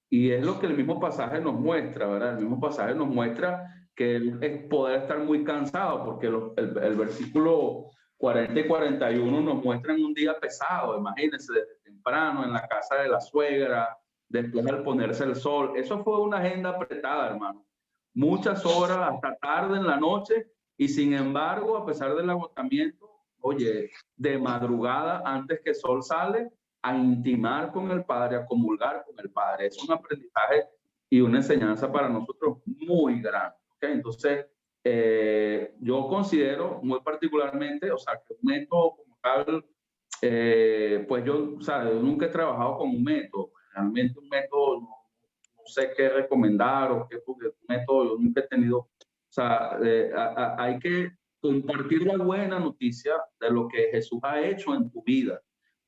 Y es lo que el mismo pasaje nos muestra, ¿verdad? El mismo pasaje nos muestra que es poder estar muy cansado, porque el versículo 40 y 41 nos muestran un día pesado. Imagínense, desde temprano en la casa de la suegra, después al ponerse el sol. Eso fue una agenda apretada, hermano. Muchas horas hasta tarde en la noche, y sin embargo, a pesar del agotamiento, oye, de madrugada antes que el sol sale, a intimar con el Padre, a comulgar con el Padre. Es un aprendizaje y una enseñanza para nosotros muy grande. ¿Okay? Entonces, yo considero muy particularmente, o sea, que un método como tal, pues yo, o sea, yo nunca he trabajado con un método. Realmente un método no sé qué recomendar o qué, porque un método yo nunca he tenido. O sea, hay que compartir la buena noticia de lo que Jesús ha hecho en tu vida.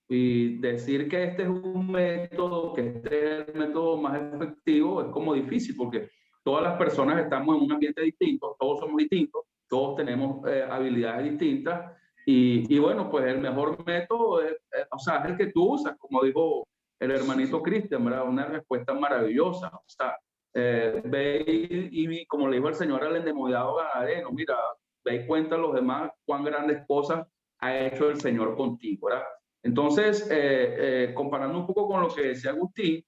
Y decir que este es un método, que este es el método más efectivo, es como difícil, porque todas las personas estamos en un ambiente distinto, todos somos distintos, todos tenemos habilidades distintas, y bueno, pues el mejor método es, o sea, es el que tú usas, como dijo el hermanito Cristian, ¿verdad? Una respuesta maravillosa. O sea, ve y como le dijo el Señor al endemoniado Gadareno, mira, ve y cuenta a los demás cuán grandes cosas ha hecho el Señor contigo, ¿verdad? Entonces, comparando un poco con lo que decía Agustín,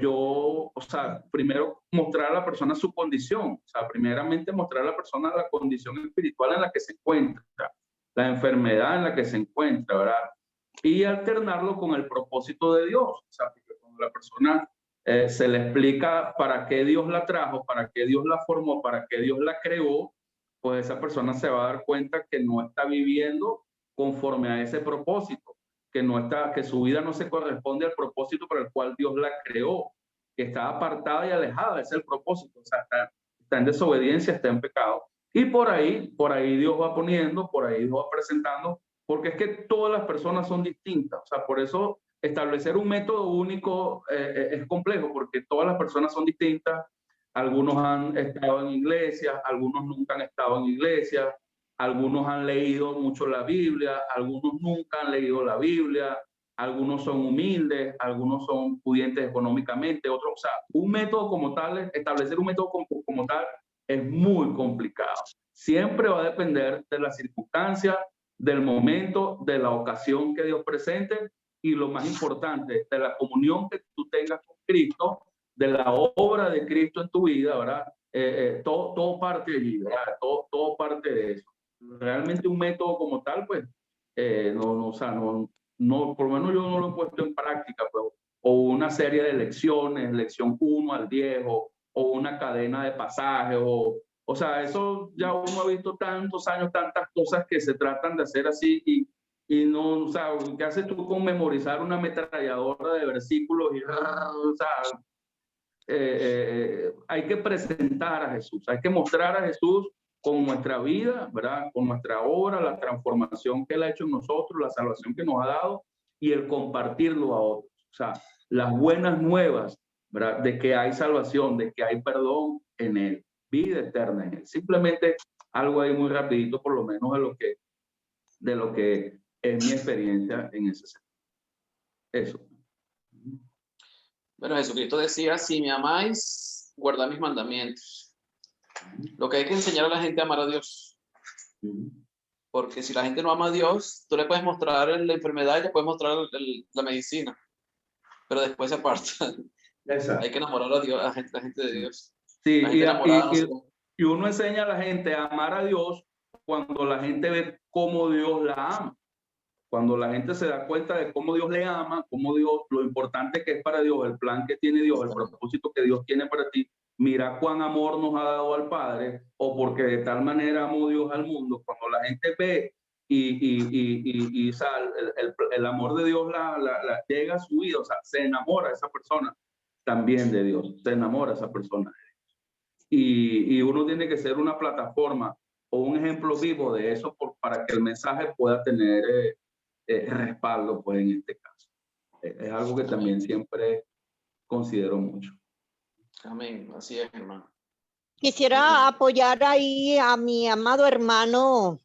yo, o sea, primero mostrar a la persona su condición, o sea, primeramente mostrar a la persona la condición espiritual en la que se encuentra, la enfermedad en la que se encuentra, ¿verdad? Y alternarlo con el propósito de Dios, o sea, porque cuando la persona se le explica para qué Dios la trajo, para qué Dios la formó, para qué Dios la creó, pues esa persona se va a dar cuenta que no está viviendo conforme a ese propósito, que su vida no se corresponde al propósito para el cual Dios la creó, que está apartada y alejada, ese es el propósito, o sea, está en desobediencia, está en pecado. Y por ahí Dios va poniendo, por ahí Dios va presentando, porque es que todas las personas son distintas, o sea, por eso establecer un método único es complejo, porque todas las personas son distintas. Algunos han estado en iglesias, algunos nunca han estado en iglesias, algunos han leído mucho la Biblia, algunos nunca han leído la Biblia, algunos son humildes, algunos son pudientes económicamente, otros, o sea, un método como tal, establecer un método como tal es muy complicado. Siempre va a depender de las circunstancias, del momento, de la ocasión que Dios presente y lo más importante, de la comunión que tú tengas con Cristo, de la obra de Cristo en tu vida, ¿verdad? Todo parte de allí, ¿verdad? Todo parte de eso. Realmente un método como tal, pues, o sea, por lo menos yo no lo he puesto en práctica, pero, o una serie de lecciones, lección 1 al 10, o una cadena de pasajes, o sea, eso ya uno ha visto tantos años, tantas cosas que se tratan de hacer así, y no, o sea, ¿qué haces tú con memorizar una ametralladora de versículos? O sea, hay que presentar a Jesús, hay que mostrar a Jesús con nuestra vida, ¿verdad? Con nuestra obra, la transformación que Él ha hecho en nosotros, la salvación que nos ha dado y el compartirlo a otros. O sea, las buenas nuevas, ¿verdad? De que hay salvación, de que hay perdón en Él, vida eterna en Él. Simplemente algo ahí muy rapidito, por lo menos de lo que es mi experiencia en ese sentido. Eso. Bueno, Jesucristo decía, si me amáis, guardad mis mandamientos. Lo que hay que enseñar a la gente es amar a Dios. Porque si la gente no ama a Dios, tú le puedes mostrar la enfermedad y le puedes mostrar la medicina. Pero después se aparta. Exacto. Hay que enamorar a Dios, a la gente de Dios. Sí, y uno enseña a la gente a amar a Dios cuando la gente ve cómo Dios la ama. Cuando la gente se da cuenta de cómo Dios le ama, cómo Dios, lo importante que es para Dios, el plan que tiene Dios, el propósito que Dios tiene para ti, mira cuán amor nos ha dado al Padre, o porque de tal manera amó Dios al mundo. Cuando la gente ve y el amor de Dios la llega a su vida, o sea, se enamora esa persona también de Dios, se enamora esa persona de Dios. Y uno tiene que ser una plataforma o un ejemplo vivo de eso para que el mensaje pueda tener respaldo, pues, en este caso. Es algo que también siempre considero mucho. Amén, así es, hermano. Quisiera apoyar ahí a mi amado hermano,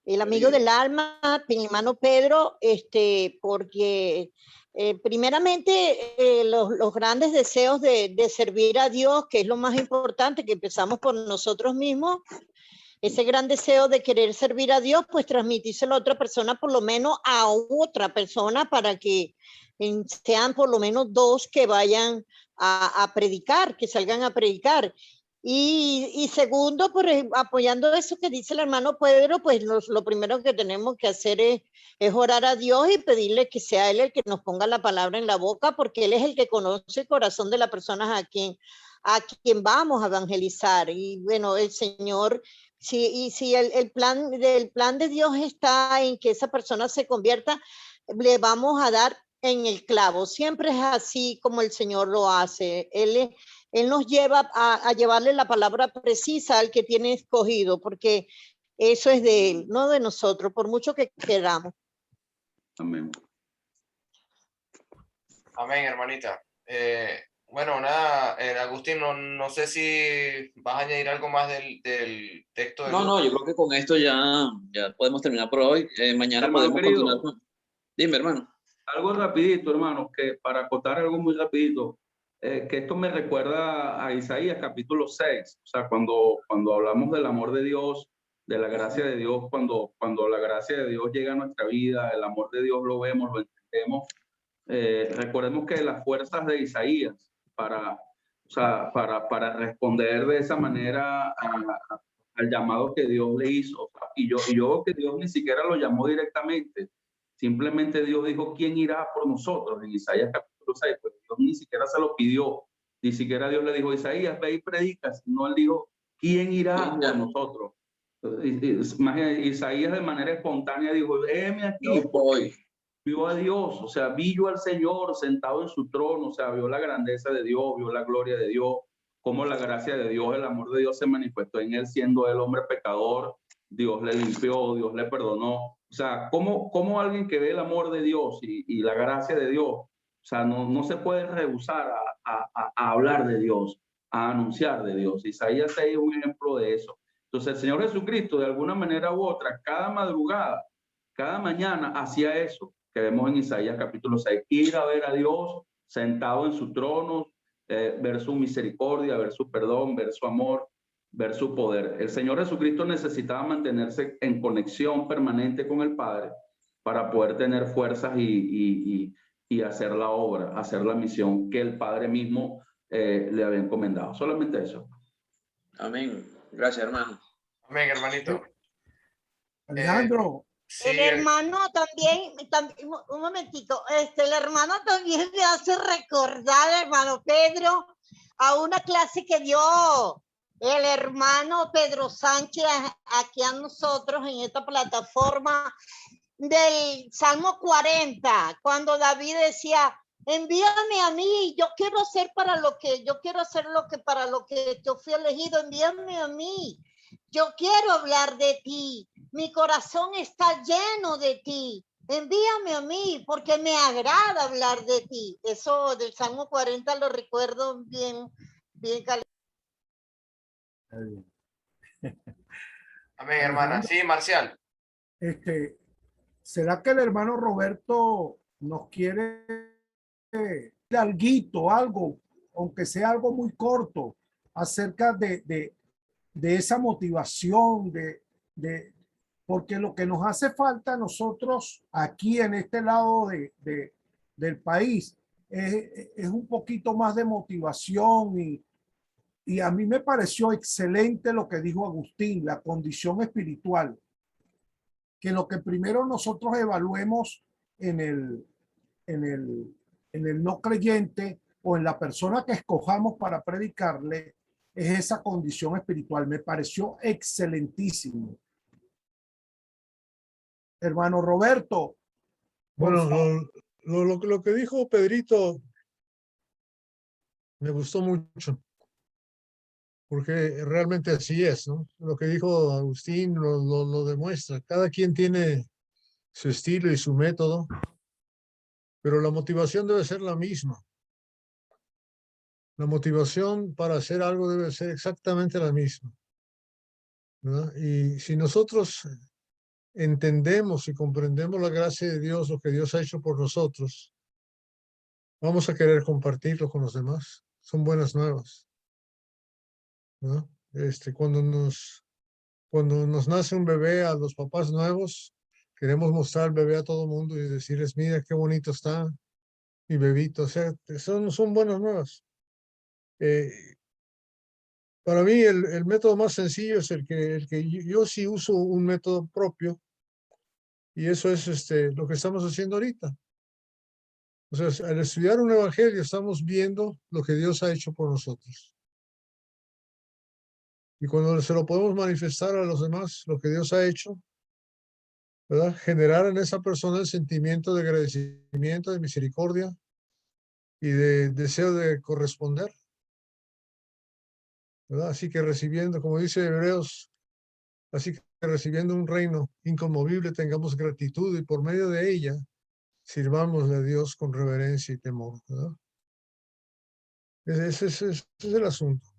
el amigo del alma, mi hermano Pedro, porque primeramente los grandes deseos de servir a Dios, que es lo más importante, que empezamos por nosotros mismos, ese gran deseo de querer servir a Dios, pues transmitírselo a otra persona, por lo menos a otra persona, para que sean por lo menos dos que vayan a predicar, que salgan a predicar. Y segundo, pues apoyando eso que dice el hermano Pedro, pues lo primero que tenemos que hacer es orar a Dios y pedirle que sea Él el que nos ponga la palabra en la boca, porque Él es el que conoce el corazón de las personas a quien vamos a evangelizar. Y bueno, el Señor, si el plan de Dios está en que esa persona se convierta, le vamos a dar en el clavo. Siempre es así como el Señor lo hace. Él nos lleva a llevarle la palabra precisa al que tiene escogido, porque eso es de Él, no de nosotros, por mucho que queramos. Amén. Amén, hermanita. Bueno, nada, Agustín, no sé si vas a añadir algo más del texto. No, yo creo que con esto ya podemos terminar por hoy. Mañana Hermano podemos querido, continuar. Dime, hermano. Algo rapidito, hermano, que para acotar algo muy rapidito, que esto me recuerda a Isaías capítulo 6, o sea, cuando hablamos del amor de Dios, de la gracia de Dios, cuando la gracia de Dios llega a nuestra vida, el amor de Dios lo vemos, lo entendemos. Recordemos que las fuerzas de Isaías para responder de esa manera al llamado que Dios le hizo, y yo veo que Dios ni siquiera lo llamó directamente, simplemente Dios dijo, ¿quién irá por nosotros? En Isaías capítulo 6, pues Dios ni siquiera se lo pidió, ni siquiera Dios le dijo, Isaías, ve y predica, sino él dijo, ¿quién irá por nosotros? Imagínate, Isaías de manera espontánea dijo, heme aquí, Yo voy. Vio a Dios, o sea, vio al Señor sentado en su trono, o sea, vio la grandeza de Dios, vio la gloria de Dios, cómo la gracia de Dios, el amor de Dios se manifestó en él, siendo el hombre pecador, Dios le limpió, Dios le perdonó. O sea, cómo alguien que ve el amor de Dios y la gracia de Dios, o sea, no se puede rehusar a hablar de Dios, a anunciar de Dios. Isaías 6 es un ejemplo de eso. Entonces, el Señor Jesucristo, de alguna manera u otra, cada madrugada, cada mañana, hacía eso que vemos en Isaías capítulo 6, ir a ver a Dios sentado en su trono, ver su misericordia, ver su perdón, ver su amor, ver su poder. El Señor Jesucristo necesitaba mantenerse en conexión permanente con el Padre para poder tener fuerzas y hacer la obra, hacer la misión que el Padre mismo le había encomendado. Solamente eso. Amén. Gracias, hermano. Amén, hermanito. Alejandro. Sí, el hermano también, un momentito, el hermano también me hace recordar, hermano Pedro, a una clase que dio el hermano Pedro Sánchez aquí a nosotros en esta plataforma del Salmo 40, cuando David decía, envíame a mí, yo quiero hacer para lo que yo fui elegido, envíame a mí. Yo quiero hablar de ti. Mi corazón está lleno de ti. Envíame a mí porque me agrada hablar de ti. Eso del Salmo 40 lo recuerdo bien caliente. Amén, hermana. Sí, Marcial. ¿Será que el hermano Roberto nos quiere algo, aunque sea algo muy corto, acerca de esa motivación, porque lo que nos hace falta a nosotros aquí en este lado del país es un poquito más de motivación y a mí me pareció excelente lo que dijo Agustín, la condición espiritual, que lo que primero nosotros evaluemos en el no creyente o en la persona que escojamos para predicarle es esa condición espiritual. Me pareció excelentísimo. Hermano Roberto. Bueno, lo que dijo Pedrito me gustó mucho, porque realmente así es, ¿no? Lo que dijo Agustín lo demuestra. Cada quien tiene su estilo y su método, pero la motivación debe ser la misma. La motivación para hacer algo debe ser exactamente la misma, ¿no? Y si nosotros entendemos y comprendemos la gracia de Dios, lo que Dios ha hecho por nosotros, vamos a querer compartirlo con los demás. Son buenas nuevas, ¿no? Cuando nos nace un bebé a los papás nuevos, queremos mostrar el bebé a todo el mundo y decirles, mira qué bonito está mi bebito. O sea, son buenas nuevas. Para mí el método más sencillo es el que yo sí uso un método propio, y eso es lo que estamos haciendo ahorita. O sea, al estudiar un evangelio estamos viendo lo que Dios ha hecho por nosotros. Y cuando se lo podemos manifestar a los demás, lo que Dios ha hecho, ¿verdad? Generar en esa persona el sentimiento de agradecimiento, de misericordia y de deseo de corresponder, ¿verdad? Así que recibiendo, como dice Hebreos, así que recibiendo un reino inconmovible, tengamos gratitud y por medio de ella sirvamosle a Dios con reverencia y temor, ¿verdad? Ese es el asunto.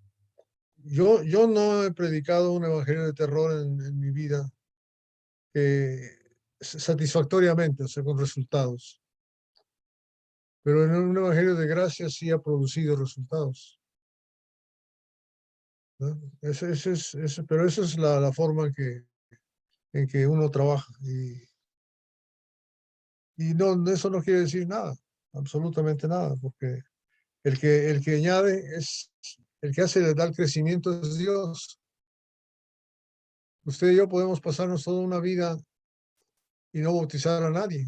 Yo no he predicado un evangelio de terror en mi vida satisfactoriamente, o sea, con resultados. Pero en un evangelio de gracia sí ha producido resultados, ¿no? Pero esa es la forma en que uno trabaja. Y no, eso no quiere decir nada, absolutamente nada, porque el que añade es, el que hace, da el crecimiento es Dios. Usted y yo podemos pasarnos toda una vida y no bautizar a nadie,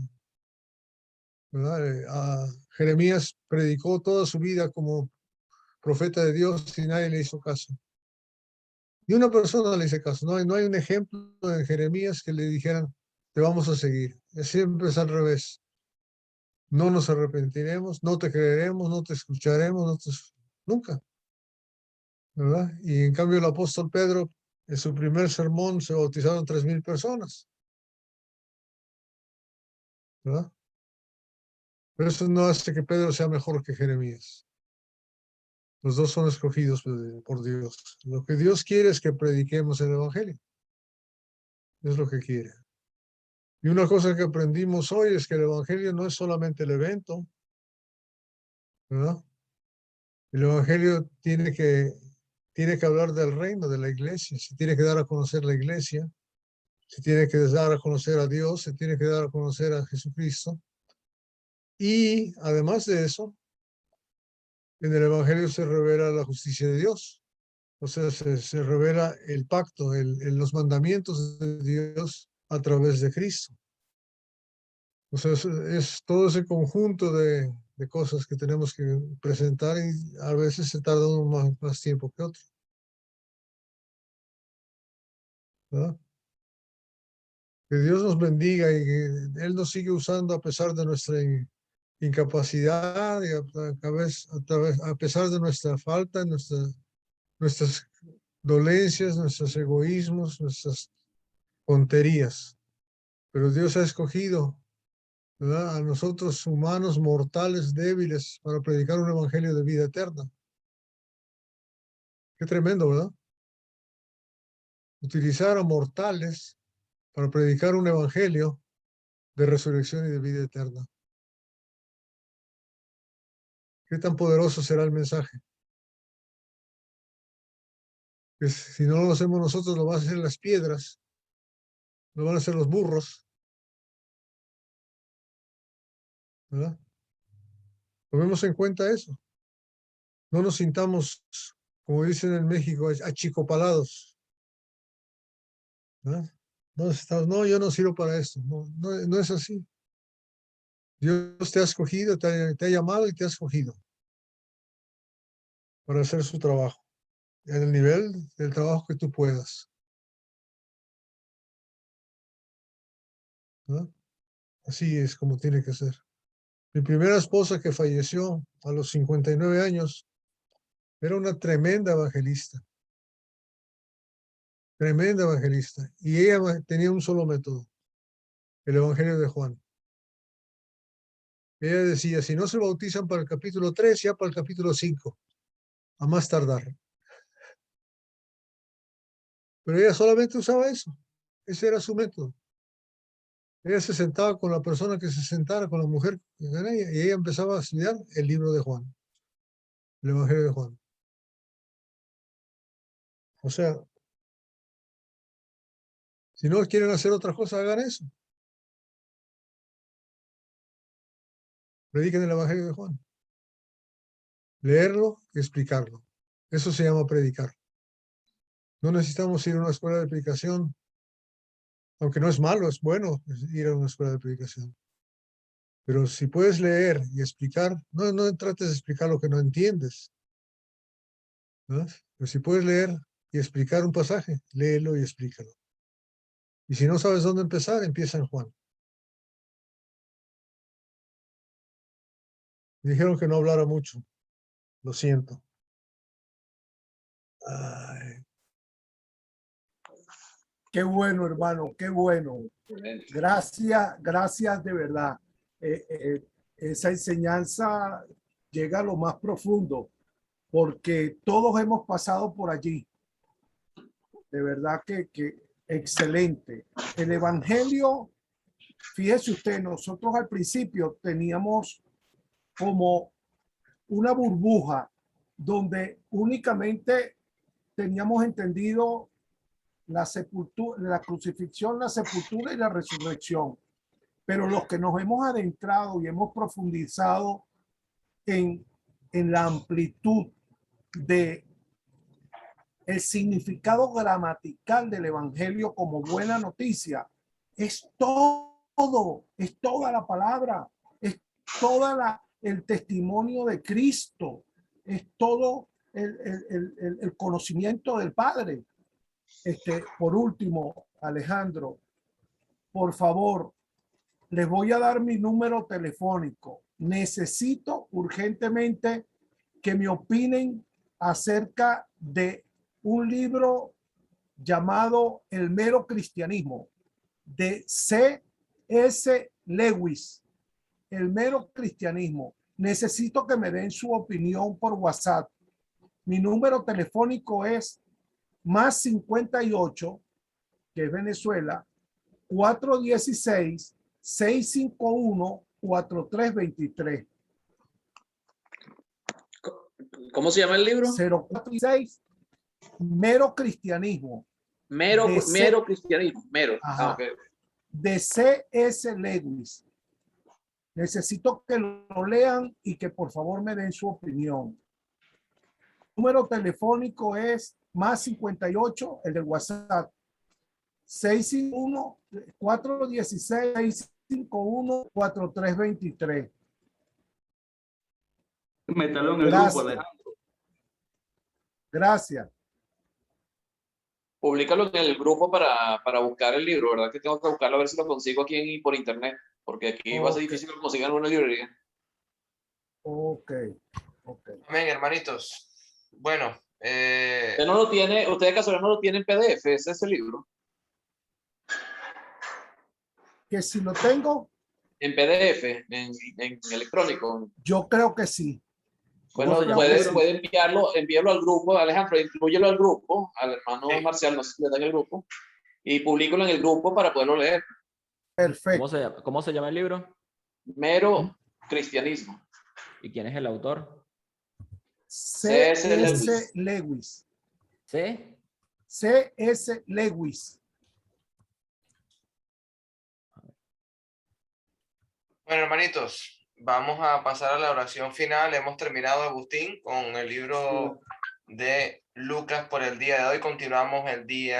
¿verdad? Jeremías predicó toda su vida como profeta de Dios y nadie le hizo caso. Ni una persona le hizo caso. No hay un ejemplo en Jeremías que le dijeran, te vamos a seguir. Siempre es al revés. No nos arrepentiremos, no te creeremos, no te escucharemos, nunca, ¿verdad? Y en cambio el apóstol Pedro, en su primer sermón se bautizaron 3,000 personas, ¿verdad? Pero eso no hace que Pedro sea mejor que Jeremías. Los dos son escogidos por Dios. Lo que Dios quiere es que prediquemos el evangelio. Es lo que quiere. Y una cosa que aprendimos hoy es que el evangelio no es solamente el evento, ¿verdad? El evangelio tiene que hablar del reino, de la iglesia. Se tiene que dar a conocer la iglesia. Se tiene que dar a conocer a Dios. Se tiene que dar a conocer a Jesucristo. Y además de eso, en el evangelio se revela la justicia de Dios. O sea, se revela el pacto, los mandamientos de Dios a través de Cristo. O sea, es todo ese conjunto de cosas que tenemos que presentar y a veces se tarda uno más tiempo que otro, ¿verdad? Que Dios nos bendiga y que Él nos sigue usando a pesar de nuestra incapacidad y a pesar de nuestra falta, nuestras dolencias, nuestros egoísmos, nuestras tonterías. Pero Dios ha escogido, ¿verdad?, a nosotros humanos mortales, débiles, para predicar un evangelio de vida eterna. Qué tremendo, ¿verdad? Utilizar a mortales para predicar un evangelio de resurrección y de vida eterna. ¿Qué tan poderoso será el mensaje? Que si no lo hacemos nosotros, lo van a hacer las piedras, lo van a hacer los burros, ¿verdad? Tomemos en cuenta eso. No nos sintamos, como dicen en México, achicopalados, ¿verdad? No, yo no sirvo para esto. No es así. Dios te ha escogido, te ha llamado y te ha escogido para hacer su trabajo, en el nivel del trabajo que tú puedas, ¿no? Así es como tiene que ser. Mi primera esposa, que falleció a los 59 años, era una tremenda evangelista, y ella tenía un solo método, el Evangelio de Juan. Ella decía, si no se bautizan para el capítulo 3, ya para el capítulo 5, a más tardar. Pero ella solamente usaba eso. Ese era su método. Ella se sentaba con la persona que se sentara, con la mujer que era ella, y ella empezaba a estudiar el libro de Juan, el Evangelio de Juan. O sea, si no quieren hacer otra cosa, hagan eso. Prediquen el Evangelio de Juan. Leerlo y explicarlo. Eso se llama predicar. No necesitamos ir a una escuela de predicación, aunque no es malo, es bueno ir a una escuela de predicación. Pero si puedes leer y explicar, no trates de explicar lo que no entiendes, ¿no? Pero si puedes leer y explicar un pasaje, léelo y explícalo. Y si no sabes dónde empezar, empieza en Juan. Dijeron que no hablara mucho. Lo siento. Ay. Qué bueno, hermano, qué bueno. Gracias de verdad. Esa enseñanza llega a lo más profundo, porque todos hemos pasado por allí. De verdad que excelente. El Evangelio, fíjese usted, nosotros al principio teníamos como una burbuja donde únicamente teníamos entendido la sepultura, la crucifixión, la sepultura y la resurrección. Pero los que nos hemos adentrado y hemos profundizado en la amplitud de el significado gramatical del evangelio como buena noticia, es todo, es toda la palabra, es toda el testimonio de Cristo, es todo el conocimiento del Padre. Por último, Alejandro, por favor, les voy a dar mi número telefónico. Necesito urgentemente que me opinen acerca de un libro llamado El mero cristianismo, de C.S. Lewis. El mero cristianismo. Necesito que me den su opinión por WhatsApp. Mi número telefónico es más 58, que es Venezuela, 416-651-4323. ¿Cómo se llama el libro? 046, Mero Cristianismo. Mero Cristianismo. Mero. Okay. De C.S. Lewis. Necesito que lo lean y que por favor me den su opinión. El número telefónico es más 58, el del WhatsApp, 651-416-651-4323. Métalo en el grupo, Alejandro. Gracias. Publícalo en el grupo para buscar el libro, ¿verdad? Que tengo que buscarlo a ver si lo consigo aquí por internet, porque aquí va a ser difícil que lo consigan en una librería. Ok. Amén, hermanitos. Bueno. Usted no lo tiene, usted de casualidad no lo tiene en PDF, ese es el libro. Que si lo tengo. En PDF, en electrónico. Yo creo que sí. Bueno, puede enviarlo al grupo, Alejandro, inclúyelo al grupo, al hermano Marcial, no sé si le dan el grupo, y publícalo en el grupo para poderlo leer. Perfecto. ¿Cómo se llama el libro? Mero Cristianismo. ¿Y quién es el autor? C.S. Lewis. ¿Sí? C.S. Lewis. Bueno, hermanitos, vamos a pasar a la oración final. Hemos terminado, Agustín, con el libro de Lucas por el día de hoy. Continuamos el día